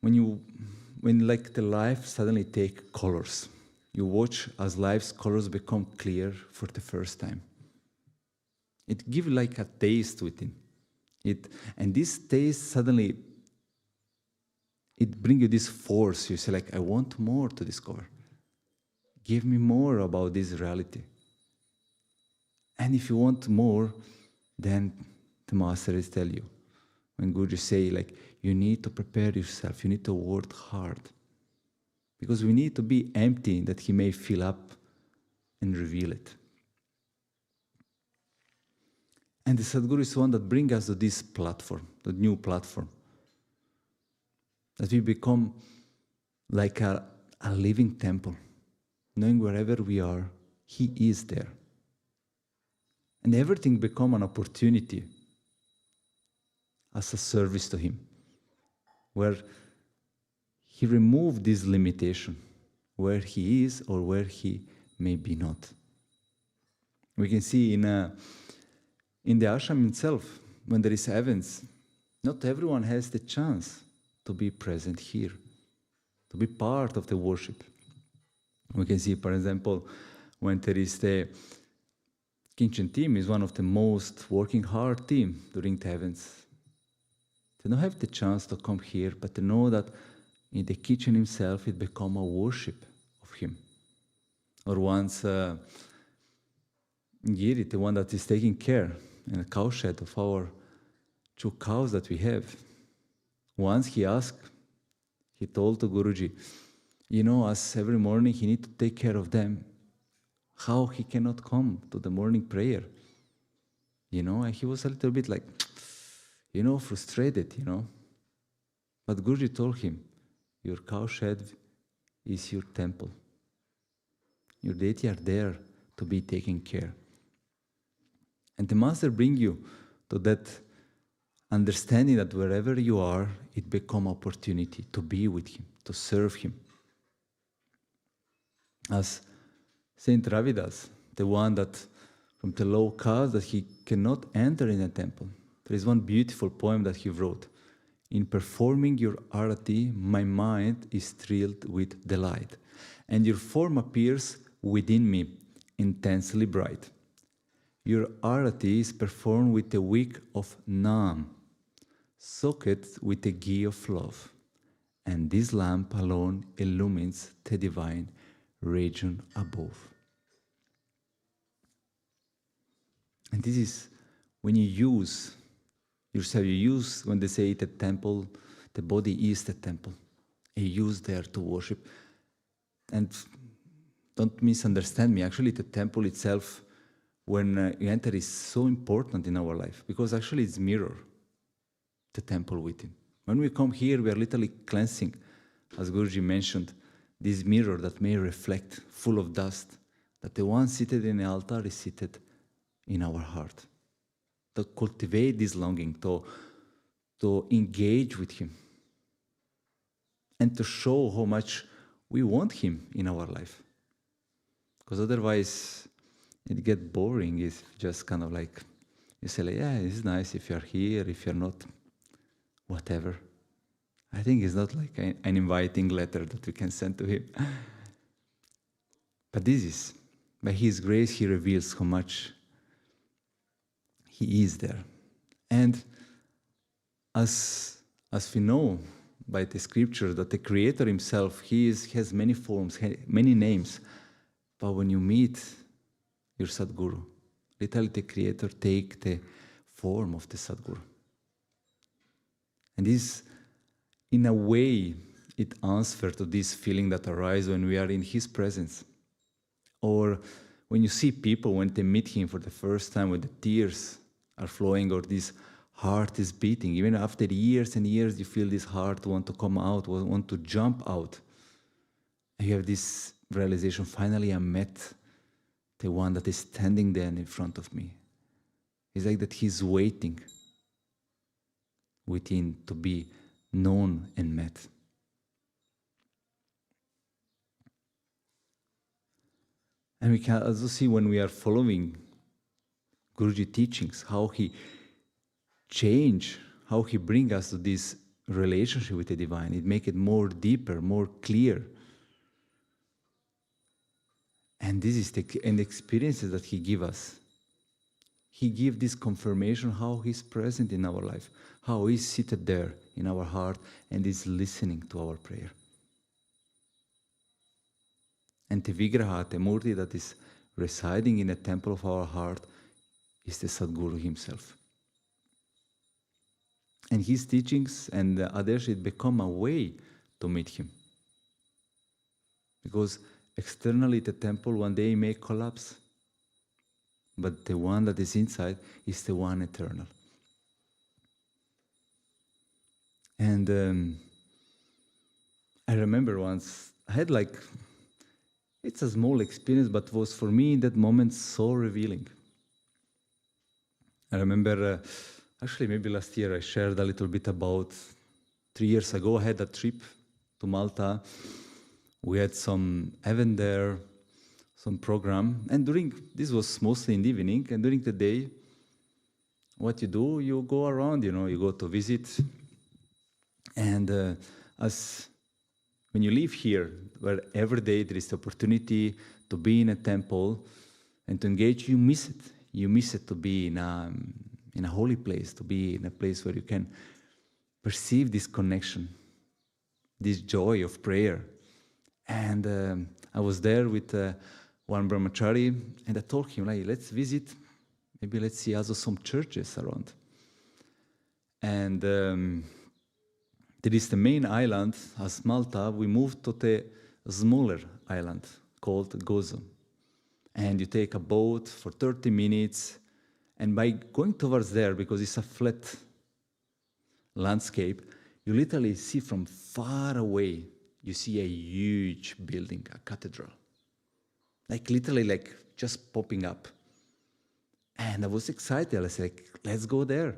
when like the life suddenly take colors. You watch as life's colors become clear for the first time. It gives like a taste within it, and this taste suddenly it brings you this force. You say like, I want more to discover. Give me more about this reality. And if you want more, then the Master is tell you, when Guruji say like, you need to prepare yourself, you need to work hard. Because we need to be empty that he may fill up and reveal it. And the Sadguru is one that brings us to this platform, the new platform. That we become like a living temple, knowing wherever we are, he is there. And everything become an opportunity as a service to him, where he removed this limitation, where he is or where he may be not. We can see in the ashram itself, when there is events, not everyone has the chance to be present here, to be part of the worship. We can see, for example, when there is the kitchen team is one of the most working hard team during the events. They don't have the chance to come here, but they know that in the kitchen himself it become a worship of him. Or once Giri, the one that is taking care in a cow shed of our 2 cows that we have. Once he told to Guruji, as every morning he need to take care of them, how he cannot come to the morning prayer? And he was a little bit like, frustrated, But Guruji told him, your cow shed is your temple. Your deity are there to be taken care. And the Master brings you to that understanding that wherever you are, it becomes opportunity to be with Him, to serve Him. As Saint Ravidas, the one that from the low caste, that he cannot enter in a temple. There is one beautiful poem that he wrote. In performing your arati, my mind is thrilled with delight, and your form appears within me, intensely bright. Your arati is performed with a wick of naam, soaked with a ghee of love, and this lamp alone illumines the divine region above. And this is when you use yourself, you use, when they say the temple, the body is the temple. You use there to worship. And don't misunderstand me, actually the temple itself, when you enter, is so important in our life, because actually it's mirror, the temple within. When we come here, we are literally cleansing, as Guruji mentioned, this mirror that may reflect, full of dust, that the one seated in the altar is seated in our heart. To cultivate this longing, to engage with Him, and to show how much we want Him in our life. Because otherwise, it gets boring. It's just kind of like, you say, like, yeah, it's nice if you're here, if you're not, whatever. I think it's not like an inviting letter that we can send to Him. But this is, by His grace, He reveals how much He is there. And as we know by the scripture that the Creator Himself, He has many forms, many names. But when you meet your Sadguru, literally the Creator take the form of the Sadguru. And this, in a way, it answers to this feeling that arises when we are in His presence. Or when you see people, when they meet Him for the first time, when the tears are flowing or this heart is beating. Even after years and years, you feel this heart want to come out, want to jump out. And you have this realization, finally I met the one that is standing there in front of me. It's like that He's waiting within to be known and met. And we can also see when we are following Guruji teachings, how he change, how he bring us to this relationship with the divine. It make it more deeper, more clear. And this is the experiences that He give us. He give this confirmation how He's present in our life, how He's seated there in our heart and is listening to our prayer. And the Vigraha, the Murti that is residing in the temple of our heart, is the Sadguru Himself. And His teachings and the others, it become a way to meet Him. Because externally the temple one day may collapse, but the one that is inside is the one eternal. And I remember once, I had it's a small experience, but was for me in that moment so revealing. I remember, actually maybe last year I shared a little bit about 3 years ago I had a trip to Malta. We had some event there, some program, and this was mostly in the evening, and during the day, what you do, you go around, you go to visit, and when you live here, where every day there is the opportunity to be in a temple and to engage, you miss it. You miss it to be in a holy place, to be in a place where you can perceive this connection, this joy of prayer. And I was there with one brahmachari, and I told him, let's visit, maybe let's see also some churches around. And there is the main island, as Malta. We moved to the smaller island called Gozo. And you take a boat for 30 minutes, and by going towards there, because it's a flat landscape, you literally see from far away, you see a huge building, a cathedral. Literally just popping up. And I was excited. I was like, let's go there.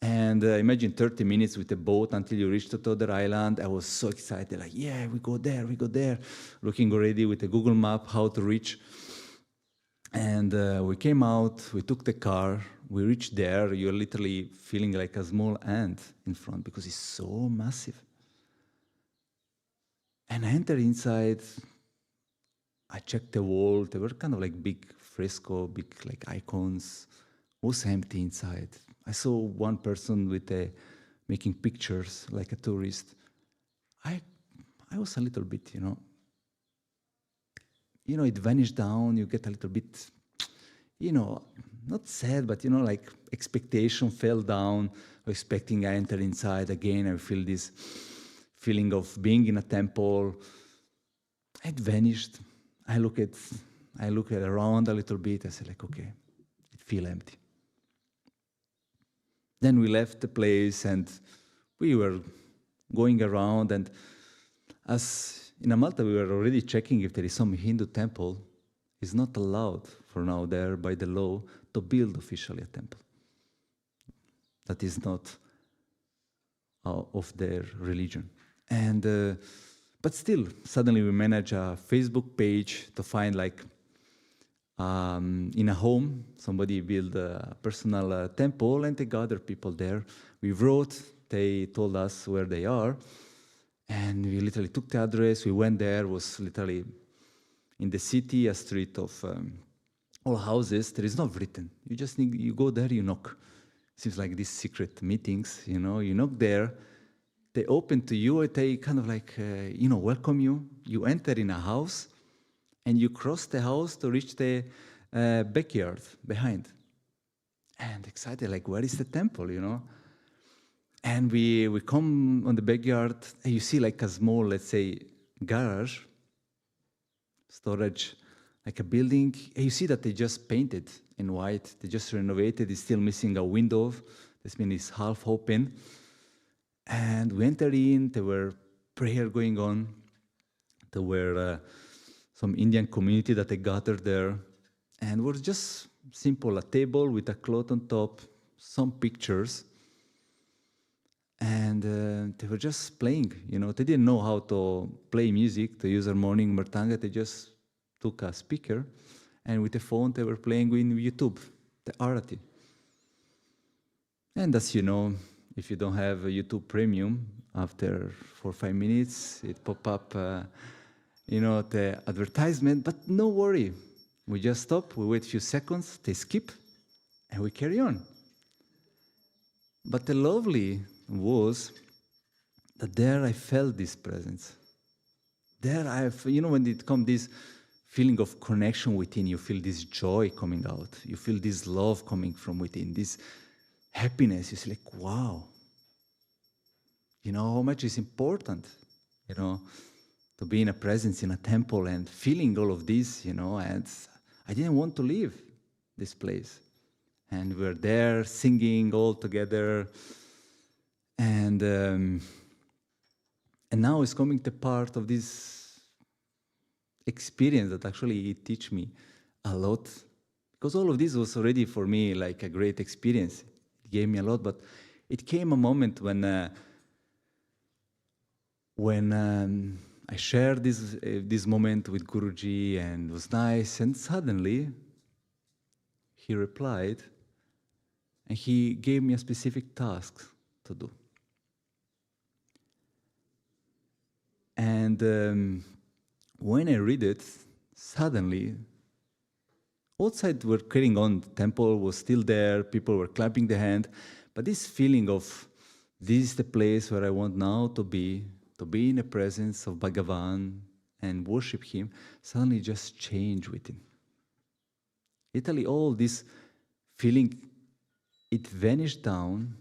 And imagine 30 minutes with a boat until you reach the other island. I was so excited, like, yeah, we go there. Looking already with a Google map how to reach. And we came out, we took the car, we reached there. You're literally feeling like a small ant in front because it's so massive. And I entered inside. I checked the wall. They were kind of like big fresco, big like icons. It was empty inside. I saw one person making pictures like a tourist. I was a little bit, it vanished down. You get a little bit, not sad, but like expectation fell down. Expecting I enter inside again. I feel this feeling of being in a temple. It vanished. I look at around a little bit. I said, like, okay, it feels empty. Then we left the place and we were going around, and as in Malta we were already checking if there is some Hindu temple. It's not allowed for now there by the law to build officially a temple. That is not of their religion. And but still, suddenly we manage a Facebook page to find like in a home, somebody built a personal temple and they gathered people there. We wrote, they told us where they are, and we literally took the address, we went there. It was literally in the city, a street of all houses. There is not written. You go there, you knock. Seems like these secret meetings, you knock there, they open to you, they kind of like, welcome you. You enter in a house, and you cross the house to reach the backyard behind. And excited, like, where is the temple, And we come on the backyard, and you see like a small, let's say, garage, storage, like a building. And you see that they just painted in white. They just renovated. It's still missing a window. This means it's half open. And we entered in. There were prayer going on. There were some Indian community that they gathered there. And it was just simple, a table with a cloth on top, some pictures. And they were just playing, They didn't know how to play music, to use harmonium or tanga. They just took a speaker, and with the phone they were playing with YouTube, the Arati. And as you know, if you don't have a YouTube Premium, after 4 or 5 minutes, it pop up, the advertisement. But no worry, we just stop, we wait a few seconds, they skip, and we carry on. But the lovely was that there I felt this presence. There when it comes this feeling of connection within, you feel this joy coming out. You feel this love coming from within, this happiness. You see like, wow. How much is important, to be in a presence in a temple and feeling all of this, and I didn't want to leave this place. And we were there singing all together. And now it's coming to part of this experience that actually it teach me a lot. Because all of this was already for me like a great experience. It gave me a lot, but it came a moment when I shared this moment with Guruji, and it was nice, and suddenly he replied, and he gave me a specific task to do. And when I read it, suddenly, outside were carrying on, the temple was still there, people were clapping their hand, but this feeling of, this is the place where I want now to be in the presence of Bhagavan and worship him, suddenly just changed within. Literally all this feeling, it vanished down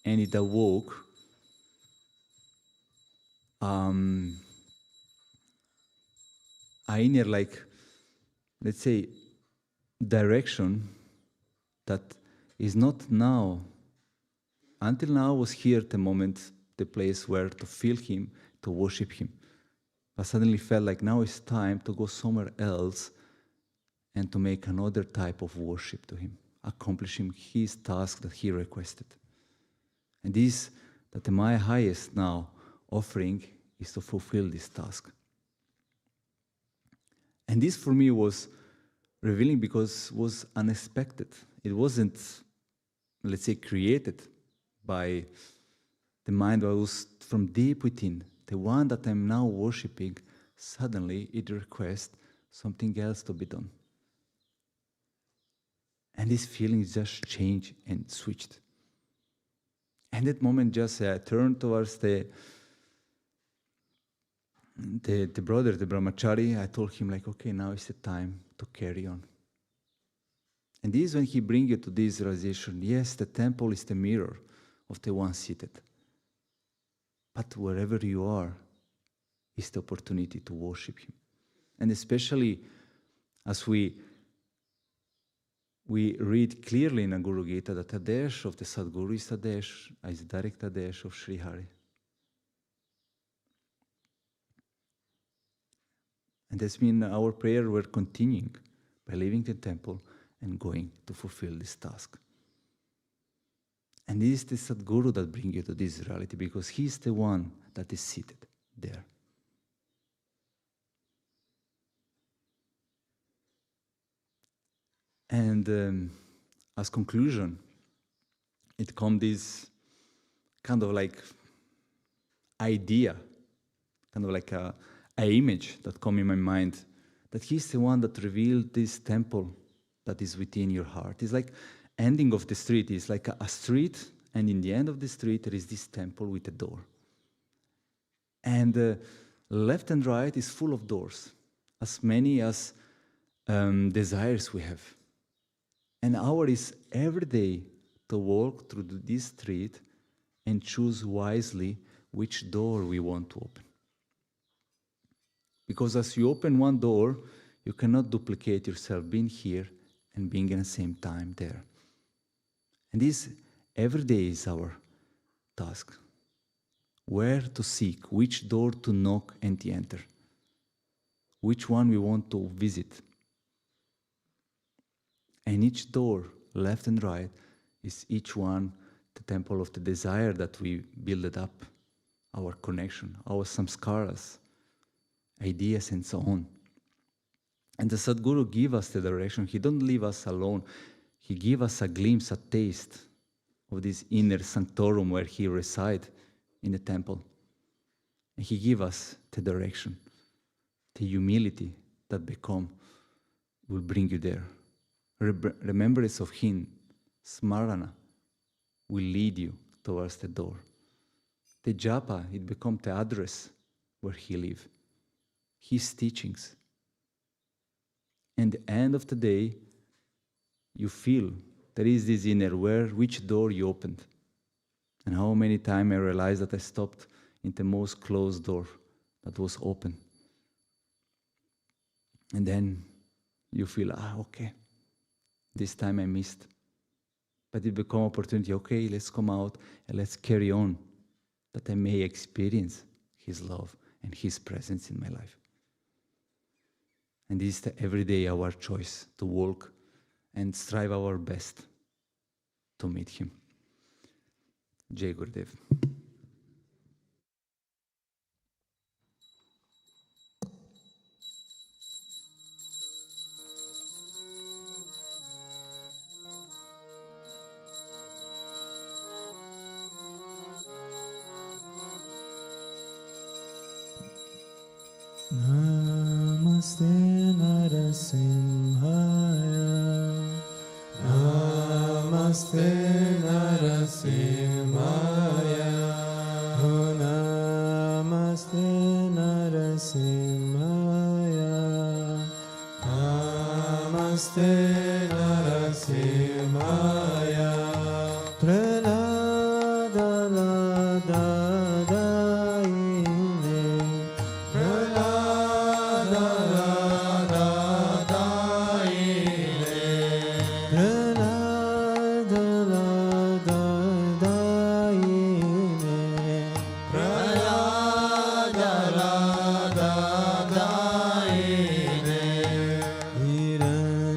and it awoke a inner, like, let's say, direction that is not now. Until now was here the moment, the place where to feel him, to worship him. I suddenly felt like now it's time to go somewhere else and to make another type of worship to him, accomplishing his task that he requested. And this, that my highest now offering is to fulfill this task. And this for me was revealing because it was unexpected. It wasn't, let's say, created by the mind that was from deep within. The one that I'm now worshiping, suddenly it requests something else to be done. And this feeling just changed and switched. And that moment just turned towards the brother, the brahmachari. I told him like, okay, now is the time to carry on. And this is when he brings you to this realization, yes, the temple is the mirror of the one seated. But wherever you are is the opportunity to worship him. And especially as we read clearly in the Guru Gita that Adesh of the Sadguru is direct Adesh of Sri Hari. And that's mean our prayer we're continuing by leaving the temple and going to fulfill this task. And it is the Sadguru that brings you to this reality because he's the one that is seated there. And as conclusion, it comes this kind of like idea, kind of like a image that comes in my mind, that he's the one that revealed this temple that is within your heart. It's like ending of the street. It's like a street, and in the end of the street there is this temple with a door. And left and right is full of doors, as many as desires we have. And our is every day to walk through this street and choose wisely which door we want to open. Because as you open one door, you cannot duplicate yourself being here and being at the same time there. And this every day is our task. Where to seek, which door to knock and to enter. Which one we want to visit. And each door, left and right, is each one the temple of the desire that we build up, our connection, our samskaras, ideas and so on. And the Sadguru give us the direction. He don't leave us alone. He give us a glimpse, a taste of this inner sanctorum where he reside in the temple. And he give us the direction, the humility that will bring you there. Remembrance of him, smarana, will lead you towards the door. The japa, it becomes the address where he lives. His teachings. And the end of the day, you feel there is this inner which door you opened. And how many times I realized that I stopped in the most closed door that was open. And then you feel, okay, this time I missed. But it become opportunity, okay, let's come out and let's carry on, that I may experience his love and his presence in my life. And this is every day our choice to walk and strive our best to meet him. Jai Gurudev. Namaste Narasimhaya. Namaste Narasimhaya. Oh, Namaste Narasimhaya. Namaste Narasimhaya. Pralada Lada Hiran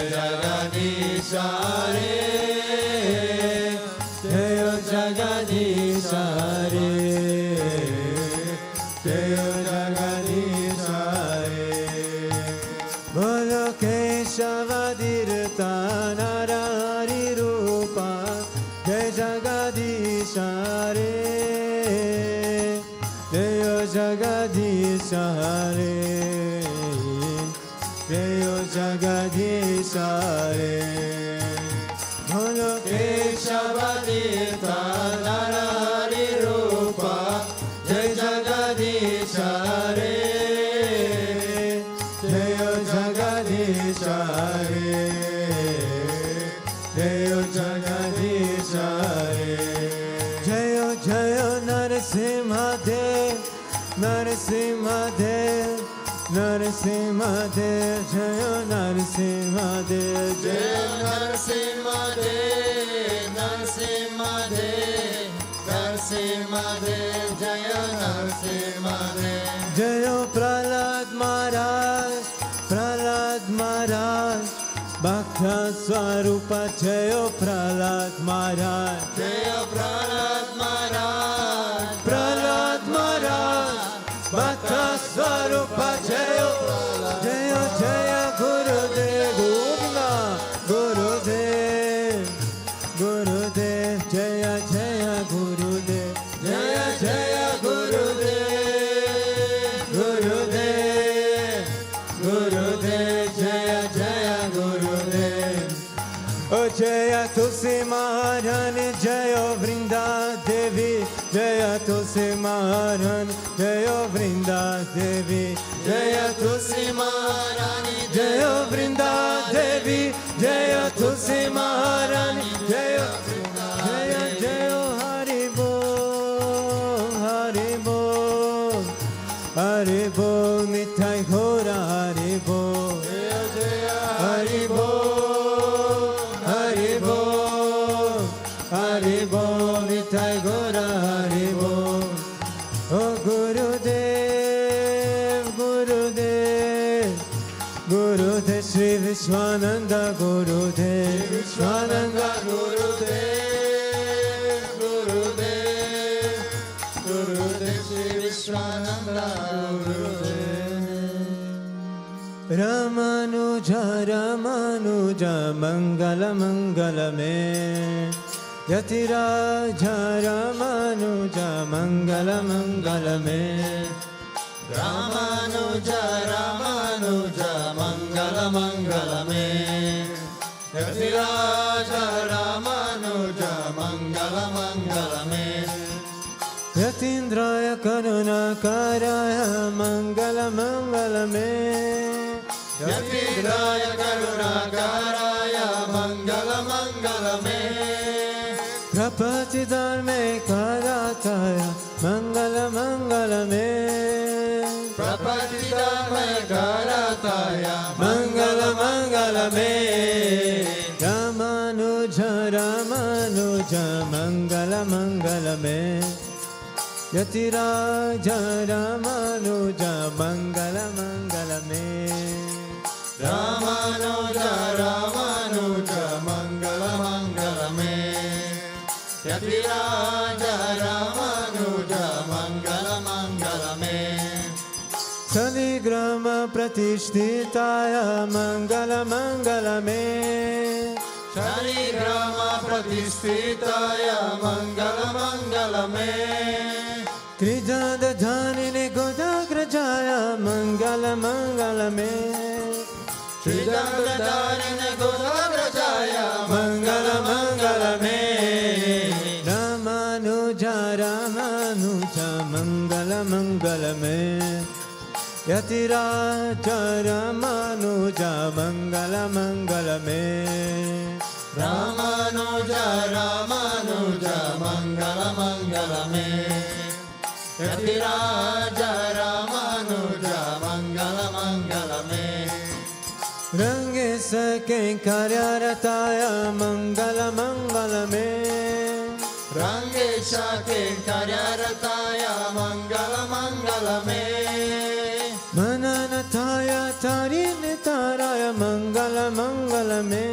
Jagadish Hare, Jayo Jagadish Hare, Jayo Jagadish Hare. Bolo Keshavadirta Narari Rupa, Jai Jagadish Hare, Jayo Jagadish Hare, Jayo Jagadish Hare. Bolo Keshavadirta Narari Rupa, Jai Jagadish Hare, Jayo Jagadish Hare, Jayo Jagadish Hare. Jayo Jayo Narasimha Dev, Narasimha Dev, Narasimha Dev, Jayo Narasimha Dev, Jayo Narasimha Dev, Narasimha Dev, Narasimha Dev, Jayo Narasimha Dev. Jayo Prahlad Maharaj, Prahlad Maharaj, Bhakta Swarupa, Jayo Prahlad Maharaj, Jayo Prahlad Maharaj, Prahlad Maharaj, Bhakta Swarupa, Jayo Prahlad, Jayo Jaya Gurudev, Govinda, Gurudev, Gurudev, Jaya Jaya Gurudev, Jaya Jaya Gurudev, Gurudev, Gurudev, Jaya Jaya Gurudev. O Jaya Tulsi Maharani, Jaya Vrinda Devi, Jaya Tulsi Maharani, Jaya Vrinda Devi, Jaya Tulsi Maharani, Jaya Vrinda Devi, Jaya Tulsi Maharani, Jaya Vrinda, Jaya Jaya Hari Bol, Hari Bol, Hari Bol, Nitai Ghora Hari Bol, Jaya Jaya Hari Bol, Hari Bol, Hari Bol, Nitai Ghora Hari Bol. Oh Gurudev, Gurudev, Gurudev Sri Vishwananda, Gurudev Vishwananda, Gurudev, Gurudev, Gurudev Sri Vishwananda, Gurudev. Ramanuja, Ramanuja, Mangala Mangala Me, Yatiraja, Ramanuja, Mangala Mangala Me, Ramanuja, Ramanuja, Mangala Mangala Me, Yatiraja, Ramanuja, Mangala Mangala Me, Yatindraya Karunakaraya, Mangala Mangala Me, Yatindraya Karunakaraya, Mangala Mangala Me, Prapati Dharme Karataya, Mangala Mangala Me, Prapati Dharme Karataya, Mangala Mangala Me, Ramanuja, Ramanuja, Mangala Mangala Me, Yatiraja, Ramanuja, Mangala Mangala Me, Ramanuja, Ramanuja, Mangala Mangala Me, Yatiraja, Ramanuja, Mangala Mangala Me, Saligrama Pratishtitaya, Mangala Mangala Me, Saligrama Pratishtitaya, Mangala Mangala Me, Trijada Dhanine Godagrajaya, Mangala Mangala Me, Trijada Dhanine Godagrajaya, Mangala Mangala Me, Ramanuja, Ramanuja, Mangala Mangala Me, Yatiraja, Ramanuja, Mangala Mangala Me, Ramanuja, Ramanuja, Mangala Mangala Me, Yatiraja, Ramanuja, Mangala Mangala Me, Range Saken Karyarataya, Mangala Mangala Me, Range Saken Karyarataya, Mangala Mangala Me, Mananataya Tarinitaya, Mangala Mangala Me,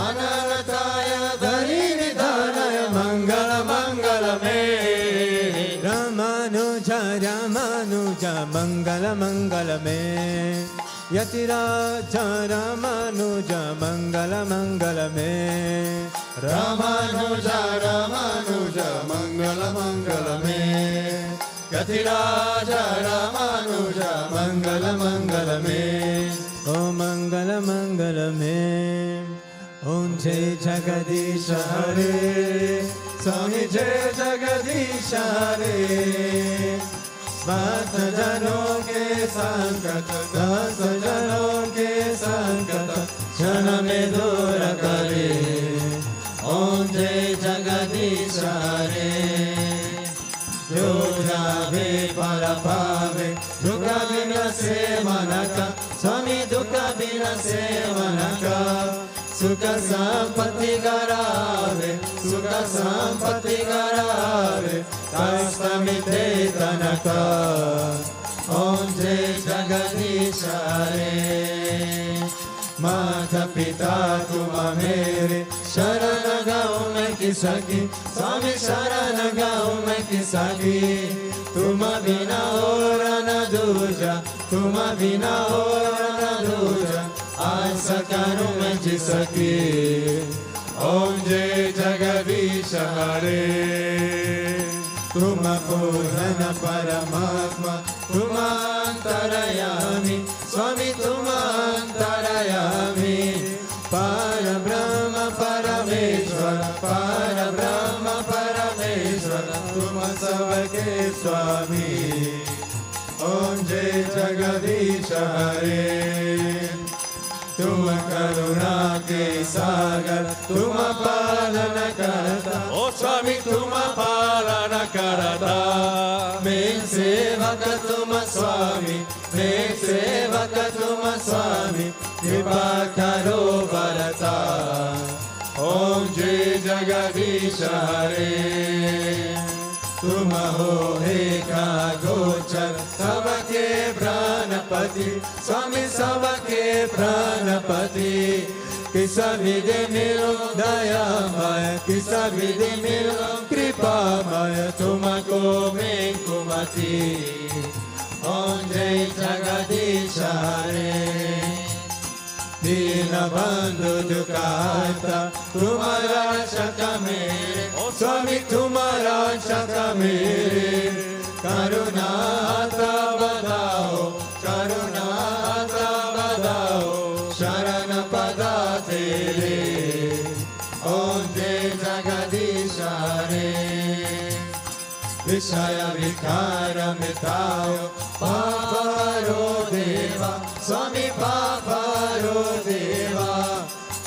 Mananataya Dharinidhanaya Mangala Mangala Me Ramanuja Ramanuja Mangala Mangala Me Yatiraja Ramanuja Mangala Mangala Me Ramanuja Ramanuja Mangala Mangala Me Yatiraja Ramanuja Mangala Mangala Me O Mangala Mangala Me Om Jai Jagadisha Hare Swami Jai Jagadisha Hare भक्त जनों के संकट दस जनों के संकट क्षण में दूर करे ओम जय जगदीश हरे जो जावे पर पावे दुख बिना से मन का स्वामी दुख बिना से मन का सुख संपत्ति करावे सुख संपत्ति करावे कष्ट मिटे तनका ओम जय जगदीश हरे माता पिता तुम मेरे शरण गाँव में किसकी स्वामी शरण गाँव में किसकी तुम बिना और न दूजा तुम बिना और न दूजा आज करूं मैं जिसकी ओम जय जगदीश हरे तुम पूर्ण परमात्मा तुम अंतरयामी स्वामी तुम अंतरयामी पर ब्रह्म परमेश्वर तुम सबके स्वामी ओम जय जगदीश हरे तुम करुणा के सागर तुम पालन करता ओ स्वामी तुम पालन करता मैं सेवक तुम स्वामी मैं सेवक तुम स्वामी कृपा करो बरता ओम जय जगदीश हरे तुम हो एका गोचर सबके प्राणपति स्वामी सबके प्राणपति किस विधि मिलो दयामय किस विधि मिलो कृपामय तुमको मैं कुमति ओम जय जगदीश हरे दीन बंधु दुखाता तुम्हारा शक मेरे स्वामी तुम्हारा शक मेरे करुणाता बताओ शरण पदा तेरे ओम जय जगदीश हरे विषय विकार मिटाओ पापरो देवा स्वामी पापरो देवा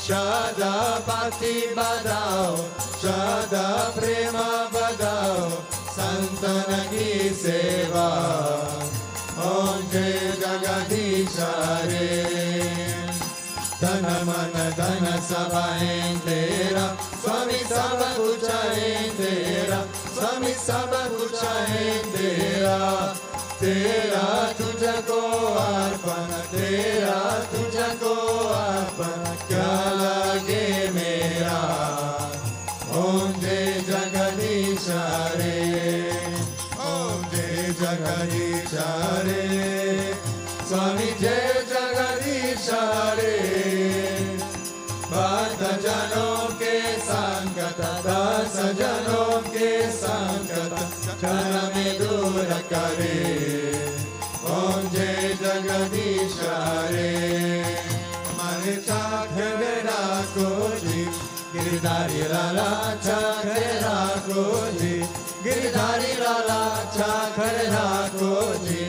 सदा भक्ति बधाओ सदा प्रेम बधाओ संतन की सेवा ओम जय जगदीश हरे धन मन धन सब है तेरा स्वामी सब कुछ है तेरा स्वामी सब कुछ है तेरा तेरा तुझको अर्पण तेरा तुझको अर्पण क्या लगे मेरा ओम जय जगदीश हरे ओम जय जगदीश हरे स्वामी जय जगदीश हरे भक्त जनों के संकट दास जनों के संकट क्षण में दूर करे ओम जय जगदीश हरे मन चाखर राखो जी गिरधारी लाला चाखर राखो जी गिरधारी लाला चाखर राखो जी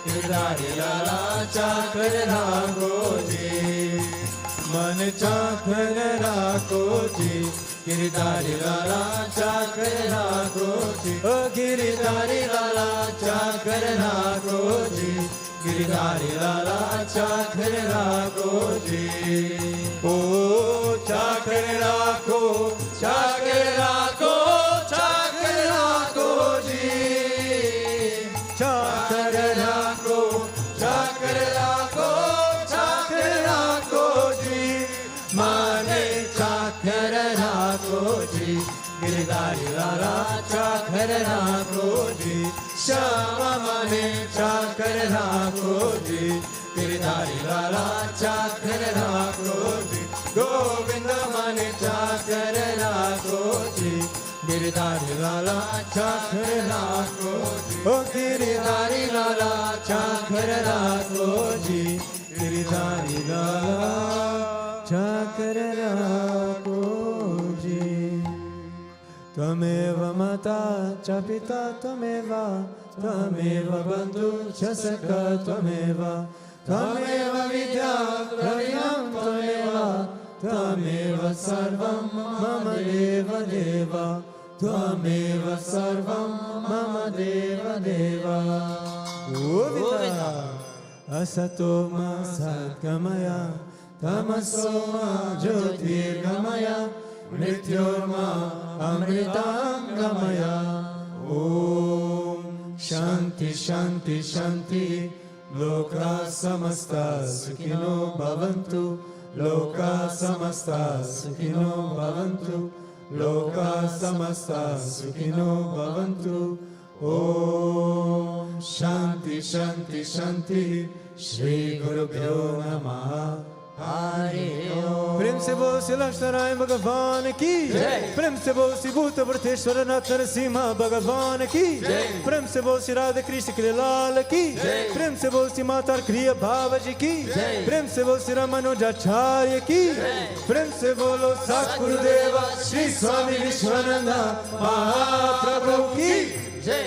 गिरधारी लाला चाखर राखो जी मन चाखर राखो जी गिरधारी लाला चाखर राखो जी ओ गिरधारी लाला चाखर राखो जी गिरधारी लाला चाखर राखो जी ओ चाखर राखो चाखर राखो चाखर राखो जी चाखर राखो चाखर राखो चाखर राखो जी माने चा Koji, Giridhari Lala Chakar Koji, Shama Mane Chakar Koji, Giridhari Lala Chakar Koji, Govinda Mane Chakar Koji, Giridhari Lala Chakar Koji, Oh Giridhari Lala Chakar Koji, Giridhari Lala Chakar Koji. Tvameva Mata cha Pita Tvameva, Tvameva Bandhu cha Sakha Tvameva, Tvameva Vidya Pravinam Tvameva, Tvameva Sarvam Mama Deva Deva, Tvameva Sarvam Mama Deva Deva. Govinda Asatoma Satgamaya, Tamasoma Jyotirgamaya, Mrityorma Amritangamaya. Om Shanti Shanti Shanti, Loka Samasta Sukhino Bhavantu, Loka Samasta Sukhino Bhavantu, Loka Samasta Sukhino Bhavantu. Om Shanti Shanti Shanti, Shri Gurubhyo Namaha. Hari Om. Prem se bol Sri Lakshmanarayana Bhagavan ki Jai. Prem se bol Sri Bhutabhrteshwarnath Mandir Bhagavan ki Jai. Prem se bol Sri Radha Krishna Lal ki Jai. Prem se bol Sri Mata Kriya Bhavaji ki Jai. Prem se bol Sri Ramanujacharya ki Jai. Prem se bolo Satgurudeva Sri Swami Vishwananda Mahaprabhu ki Jai.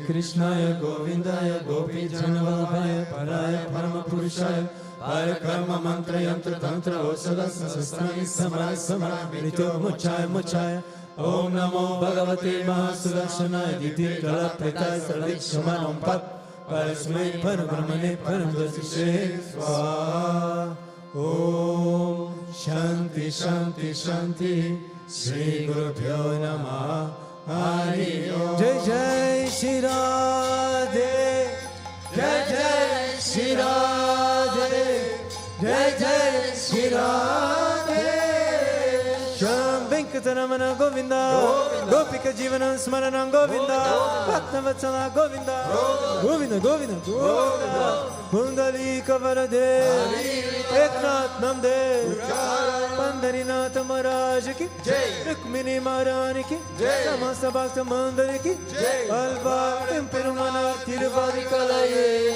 Krishnaya Govindaya Gopi Janavallabhaya Paraya Parama Purushaya Parakarma Mantra Yantra Tantra Osada Sasasthani Samara Samara Mirito Mochaya Mochaya Om Namo Bhagavate Mahasudarshanaya Diti Kala Pretai Sarvik Shamanam Pat Parasmai Parabrahmane Paramdasishe Swaha. Om Shanti Shanti Shanti, Shri Gurubhyo Namaha. Hari Om. Jai Jai Shri Radhe, Jai Jai Shri Radhe, Jai Jai Shri Radhe. Sham Venkataramana Govinda, Gopika Jivanam Smaranam Govinda, Bhaktavatsala Govinda, Govinda Govinda Govinda, Kundalika Varade, Eknath Namdev, Pandarinath Maharaj ki, Rukmini Maharani ki, Samasta Bhakta Mandali ki, Alva Temperumana Tiruvadi Kalaye,